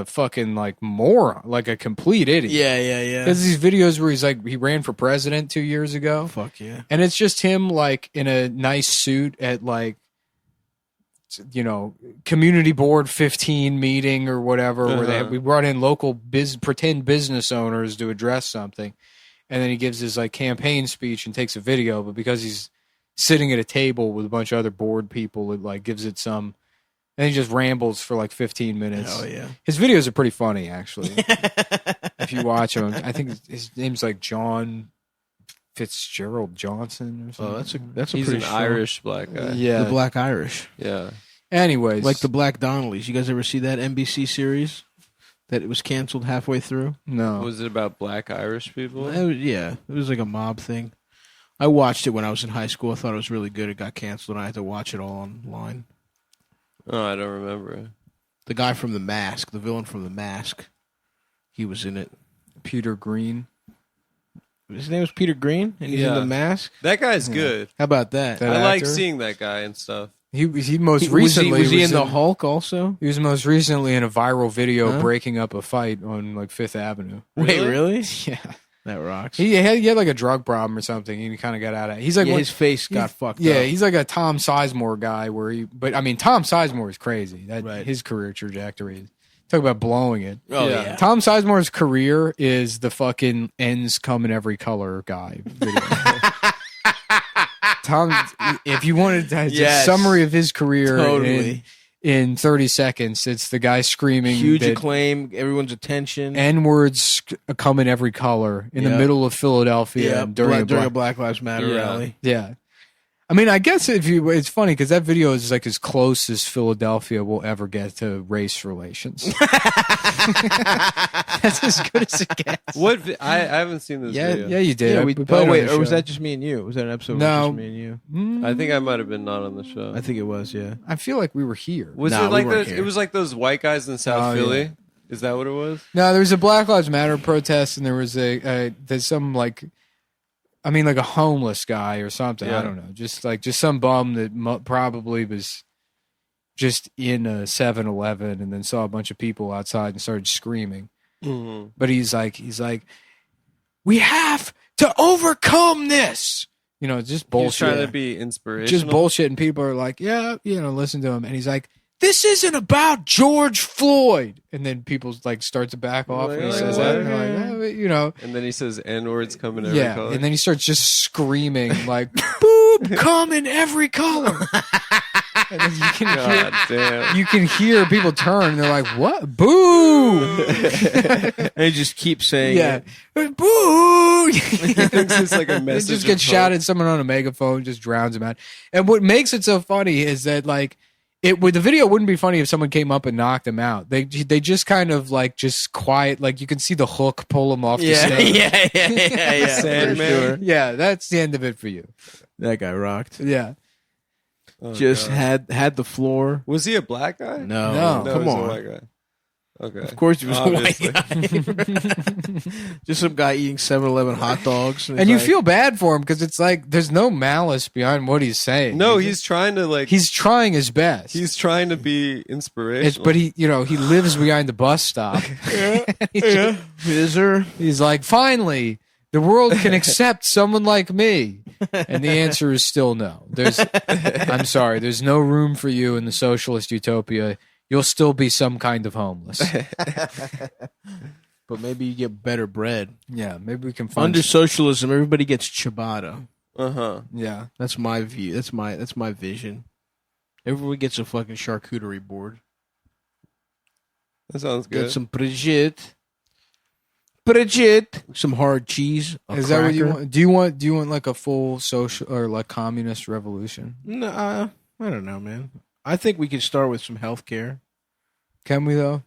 fucking like moron, like a complete idiot. Yeah. There's these videos where he's like, he ran for president 2 years ago. Fuck yeah. And it's just him like in a nice suit at like, you know, community board 15 meeting or whatever, where we brought in local pretend business owners to address something. And then he gives his like campaign speech and takes a video, but because he's sitting at a table with a bunch of other board people, it like gives it some, and he just rambles for like 15 minutes. Oh yeah. His videos are pretty funny, actually. If you watch them, I think his name's like John Fitzgerald Johnson or something. Oh, that's a He's pretty an strong- Irish black guy. Yeah. The Black Irish. Yeah. Anyways, Like the Black Donnellys. You guys ever see that NBC series that it was canceled halfway through? no. Was it about black Irish people? Yeah, it was like a mob thing. I watched it when I was in high school. I thought it was really good. It got canceled, and I had to watch it all online. Oh, I don't remember. The guy from The Mask, the villain from The Mask, he was in it. Peter Green. His name was Peter Green, and he's in Yeah. The Mask. That guy's good. How about that? That I like actor? seeing that guy and stuff. He most recently was he in the Hulk also? He was most recently in a viral video Huh? breaking up a fight on like Fifth Avenue. Wait, Really? really? Yeah, That rocks. he had like a drug problem or something, and he kind of got out of it. He's like Yeah, one- his face got fucked Yeah, up. he's like a Tom Sizemore guy. But I mean, Tom Sizemore is crazy. That Right. his career trajectory. Talk about blowing it. Oh, Yeah. yeah. Tom Sizemore's career is the fucking ends come in every color guy video. Tom, if you wanted to, Yes. a summary of his career Totally. in 30 seconds, it's the guy screaming Huge that acclaim, everyone's attention. N-words come in every color in the Yeah. middle of Philadelphia yeah, during during a Black Lives Matter Yeah. rally. Yeah. I mean, I guess it's funny because that video is like as close as Philadelphia will ever get to race relations. That's as good as it gets. What? I haven't seen this video. Yeah, you did. Yeah, I- we put oh it on wait, the or was show. that just me and you? Was that an episode No. with just me and you? Mm, I think I might have been not on the show. I think it was, yeah. I feel like we were here. Was Nah, it like we weren't those? here. It was like those white guys in South Oh, Philly. yeah. Is that what it was? No, there was a Black Lives Matter protest, and there was there's some like, I mean, like a homeless guy or something. Yeah. I don't know, just some bum that probably was just in a 7-Eleven and then saw a bunch of people outside and started screaming. Mm-hmm. But he's like, we have to overcome this. You know, it's just He's bullshit. trying to be inspirational. Just bullshit, and people are like, yeah, listen to him, and he's like, this isn't about George Floyd, and then people like start to back off when he Like, says what? that, and they're like, but, you know, And then he says N words come in every yeah, color. and then he starts just screaming like, boob come in every color, and then God damn. you can hear people turn, and they're like, what, boo, And he just keeps saying yeah, it. boo. He thinks it's like a It message. just gets of shouted. Someone on a megaphone just drowns him out. And what makes it so funny is that like the video wouldn't be funny if someone came up and knocked him out. They just kind of like just quiet. Like you can see the hook pull him off the Yeah, stage. yeah. Sandman. For sure. Yeah, that's the end of it for you. That guy rocked. Yeah. Oh, Just God. had the floor. Was he a black guy? No, No. No, come he was a on. white guy. Okay. Of course, he was Obviously. a white guy. Just some guy eating 7-Eleven hot dogs, And you it's like, feel bad for him because it's like there's no malice behind what he's saying. No, he's trying to like. he's trying his best. He's trying to be inspirational. But he lives behind the bus stop. Is there? He's like, finally, the world can accept someone like me. And the answer is still no. I'm sorry, there's no room for you in the socialist utopia. You'll still be some kind of homeless. But maybe you get better bread. Yeah, maybe we can find Under socialism, everybody gets ciabatta. Yeah. That's my view. That's my vision. Everyone gets a fucking charcuterie board. That sounds Get good. some Brigitte. Bridget. Some hard cheese. Is that what you want? Do you want like a full social or like communist revolution? No, I don't know, man. I think we could start with some healthcare. Can we though?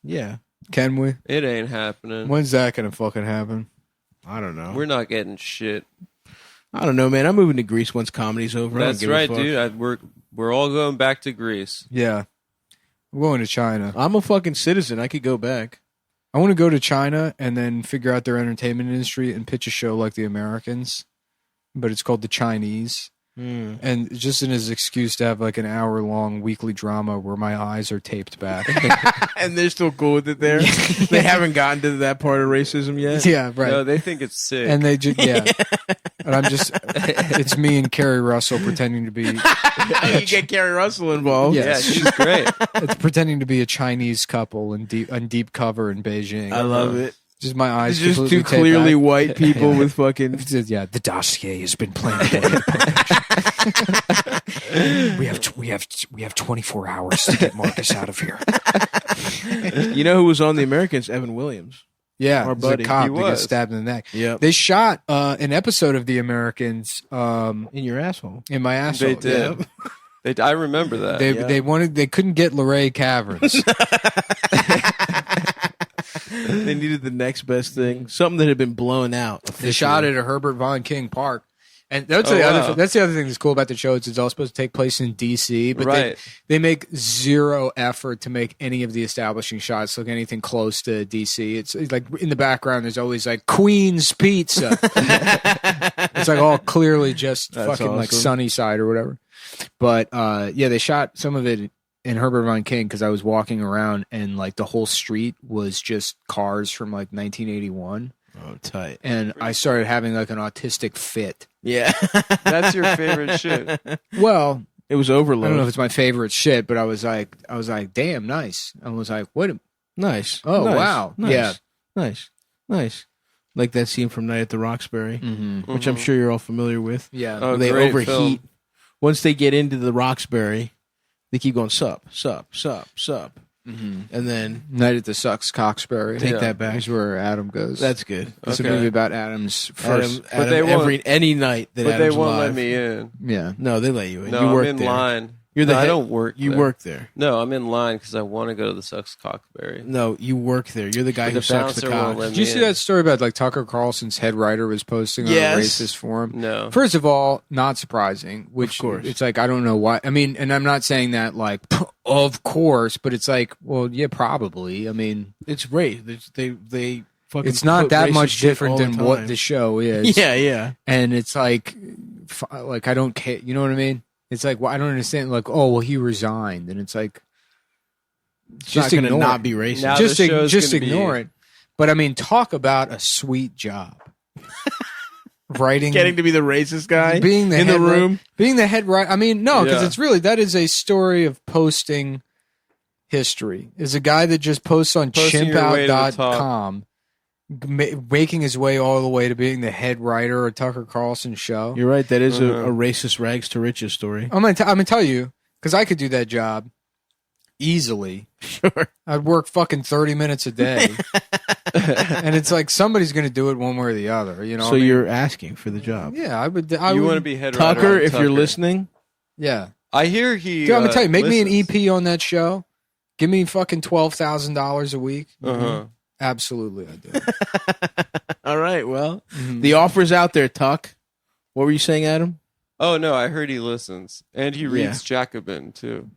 Yeah. Can we? It ain't happening. When's that gonna fucking happen? I don't know. We're not getting shit. I don't know, man. I'm moving to Greece once comedy's over. That's right, dude. We're all going back to Greece. Yeah. I'm going to China. I'm a fucking citizen. I could go back. I want to go to China and then figure out their entertainment industry and pitch a show like the Americans, but it's called The Chinese. And just in his excuse to have like an hour-long weekly drama where my eyes are taped back. And they're still cool with it there. They haven't gotten to that part of racism yet. Yeah, right. No, they think it's sick. And they just, yeah. And I'm just, it's me and Carrie Russell pretending to be. You get Carrie Russell involved. Yeah. Yeah, she's great. It's pretending to be a Chinese couple in deep cover in Beijing. I love it. Just my eyes. It's just completely two taped clearly back. white people with fucking. Yeah, the dossier has been planted. we have 24 hours to get Marcus out of here. You know who was on The Americans? Evan Williams. Yeah, Our the buddy. cop He that gets was. stabbed in the neck. Yep. They shot an episode of The Americans In your asshole. in my asshole. They did. Yep. I remember that. They couldn't get Luray Caverns. They needed the next best thing. Something that had been blown out. They shot it at Herbert Von King Park. And that's the wow. other. That's the other thing that's cool about the show. It's all supposed to take place in D.C., but Right. they make zero effort to make any of the establishing shots look anything close to D.C. It's like in the background, there's always like Queen's Pizza. It's like all clearly just That's fucking like awesome. Sunnyside or whatever. But yeah, they shot some of it in Herbert Von King because I was walking around and like the whole street was just cars from like 1981. Oh, tight. And I started having like an autistic fit. Yeah. That's your favorite shit. Well, It was I overload. don't know if it's my favorite shit, but I was like, damn, nice. I was like, wait a Nice. Oh, Nice. wow. Nice. Yeah. Nice. Like that scene from Night at the Roxbury, Mm-hmm. which I'm sure you're all familiar with. Yeah. Oh, Where they great overheat. film. Once they get into the Roxbury, they keep going sup. Mm-hmm. And then Night at the Sucks Coxbury. take Yeah. that back. That's where Adam goes. That's good. it's okay. a movie about Adam's first. Adam, they won't- any night that But Adam's they won't alive. let me in. Yeah. No, they let you in. No, you I'm work in there. line. You're the No, I head- don't work You there. work there. No, I'm in line because I want to go to the Sucks Cockberry. No, you work there. You're the guy But who the sucks the bouncer won't cock. let Did you me see in. that story about like Tucker Carlson's head writer was posting on Yes. a racist forum? No. First of all, not surprising. Which Of course. it's like I don't know why. I mean, and I'm not saying that like of course, but it's like, well, yeah, probably. I mean, It's race. They fucking. it's not put that racist much shit different all than the what time. the show is. Yeah. And it's like I don't care. You know what I mean? It's like, well, I don't understand. Like, oh, well, he resigned, and it's like, It's just not gonna ignore not it. be racist. Now just the show's just gonna be- ignore it. But I mean, talk about a sweet job. Writing, Getting to be the racist guy being the in the head room. being the head writer. I mean, no, because Yeah. it's really that is a story of posting history. Is a guy that just posts on Posting your way to the top. chimpout.com, making his way all the way to being the head writer of Tucker Carlson show. You're right. That is Uh-huh. a racist rags to riches story. I'm gonna tell you because I could do that job easily. Sure. I'd work fucking 30 minutes a day, and it's like somebody's gonna do it one way or the other. You know. So what I mean? you're asking for the job. Yeah, I would. You want to be head Tucker, writer on if you're Tucker. listening, Yeah, I hear he. Dude, I'm gonna tell you, make me an listens. EP on that show. Give me fucking $12,000 a week. Uh-huh. Absolutely, I do. all right. Well, Mhm. the offer's out there, Tuck. What were you saying, Adam? Oh no, I heard he listens and he reads Jacobin too.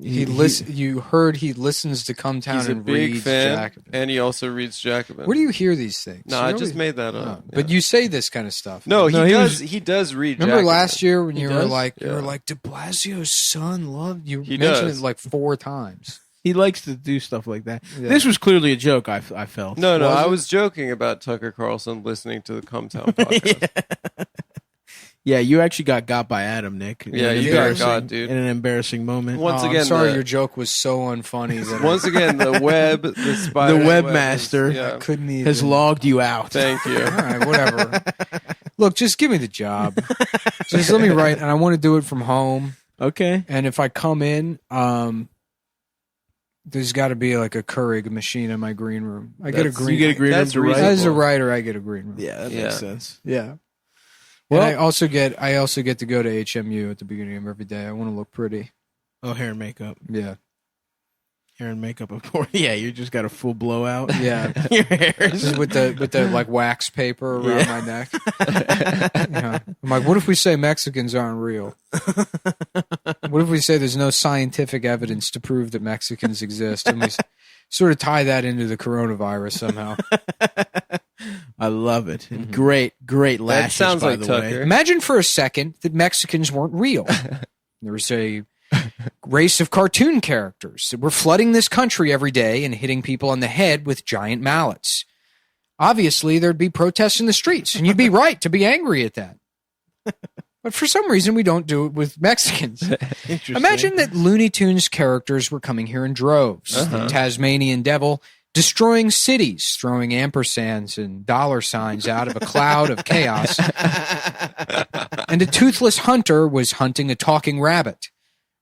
You heard he listens to Come Town He's a and big reads fan, Jacobin. and he also reads Jacobin. Where do you hear these things? No, You I know just what- made that Oh, up. But Yeah. you say this kind of stuff. No, he No, he does. was- He does read. Remember Jacobin. last year when He you does? were like, Yeah. De Blasio's son loved you. He mentioned does. it like 4 times. He likes to do stuff like that. Yeah. This was clearly a joke. I felt. No, Was I it? was joking about Tucker Carlson listening to the Come Town podcast. Yeah, you actually got by Adam, Nick. In Yeah, an you got embarrassing- got, dude. In an embarrassing moment. Once I'm again, sorry, the- your joke was so unfunny that Once again, the web, the spider, The web webmaster is- I Yeah, couldn't even. has logged you out. thank you. All right, whatever. Look, just give me the job. Just let me write, and I want to do it from home. Okay. And if I come in, there's got to be like a Keurig machine in my green room. I get a green. You get a green room That's to write. reasonable. As a writer, I get a green room. Yeah, that Yeah. makes sense. Yeah. Well- And I also get to go to HMU at the beginning of every day. I want to look pretty. Oh, hair and makeup. Yeah. Hair and makeup, of course. Yeah, you just got a full blowout. Yeah. Your hair is Just with the like wax paper around my neck. Yeah. I'm like, what if we say Mexicans aren't real? What if we say there's no scientific evidence to prove that Mexicans exist, and we sort of tie that into the coronavirus somehow? I love it. And great lashes. sounds by like the Tucker. way. Imagine for a second that Mexicans weren't real. There was a race of cartoon characters that were flooding this country every day and hitting people on the head with giant mallets. Obviously, there'd be protests in the streets, and you'd be right to be angry at that. But for some reason, we don't do it with Mexicans. Interesting. Imagine that Looney Tunes characters were coming here in droves. The Tasmanian devil destroying cities, throwing ampersands and dollar signs out of a cloud of chaos. And a toothless hunter was hunting a talking rabbit.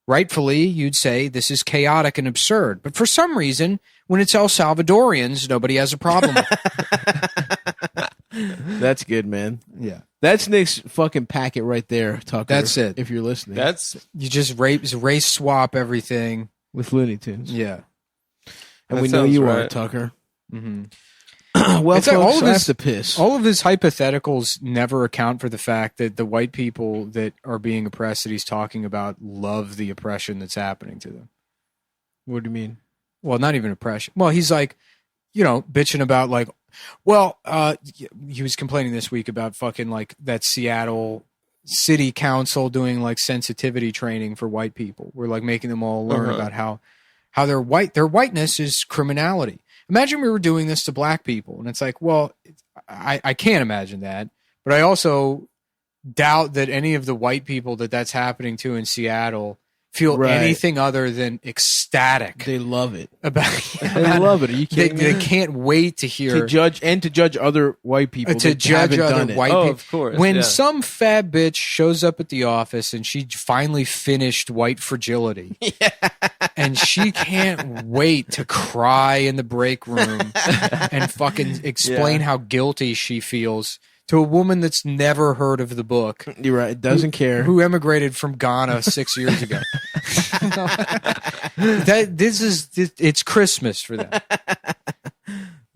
Rightfully, you'd say this is chaotic and absurd. But for some reason, when it's El Salvadorians, nobody has a problem with it. That's good, man. Yeah. That's Nick's fucking packet right there, Tucker. That's it. If you're listening. That's You just race swap everything. with Looney Tunes. Yeah. And That we know sounds you are, right. Tucker. Mm-hmm. Well, It's like folks, all of I have his- to piss. All of his hypotheticals never account for the fact that the white people that are being oppressed that he's talking about love the oppression that's happening to them. What do you mean? Well, not even oppression. Well, he's like, bitching about like, well, he was complaining this week about fucking like that Seattle city council doing like sensitivity training for white people. We're like making them all learn about how their whiteness is criminality. Imagine we were doing this to black people. And it's like, well, I can't imagine that. But I also doubt that any of the white people that's happening to in Seattle feel Right. anything other than ecstatic They love it. about They love it. Are you they, kidding they me? can't wait to hear To judge other white people to that judge haven't other done it. white Oh, people. of course, When yeah. some fat bitch shows up at the office and she finally finished White Fragility, and she can't wait to cry in the break room and fucking explain how guilty she feels to a woman that's never heard of the book, You're right. It doesn't care. who emigrated from Ghana 6 years ago. It's Christmas for them.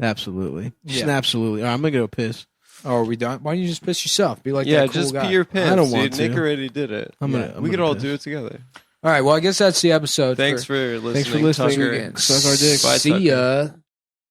Absolutely. Just Yeah. absolutely. All right, I'm going to go piss. Oh, are we done? Why don't you just piss yourself? Be like yeah, that cool just guy. pee your pants. I don't dude. want to. Nick already did it. I'm Yeah. gonna, we could gonna all piss. do it together. All right. Well, I guess that's the episode. Thanks for listening. Thanks for listening. Tucker. Suck our dicks. Bye, See Tucker. ya.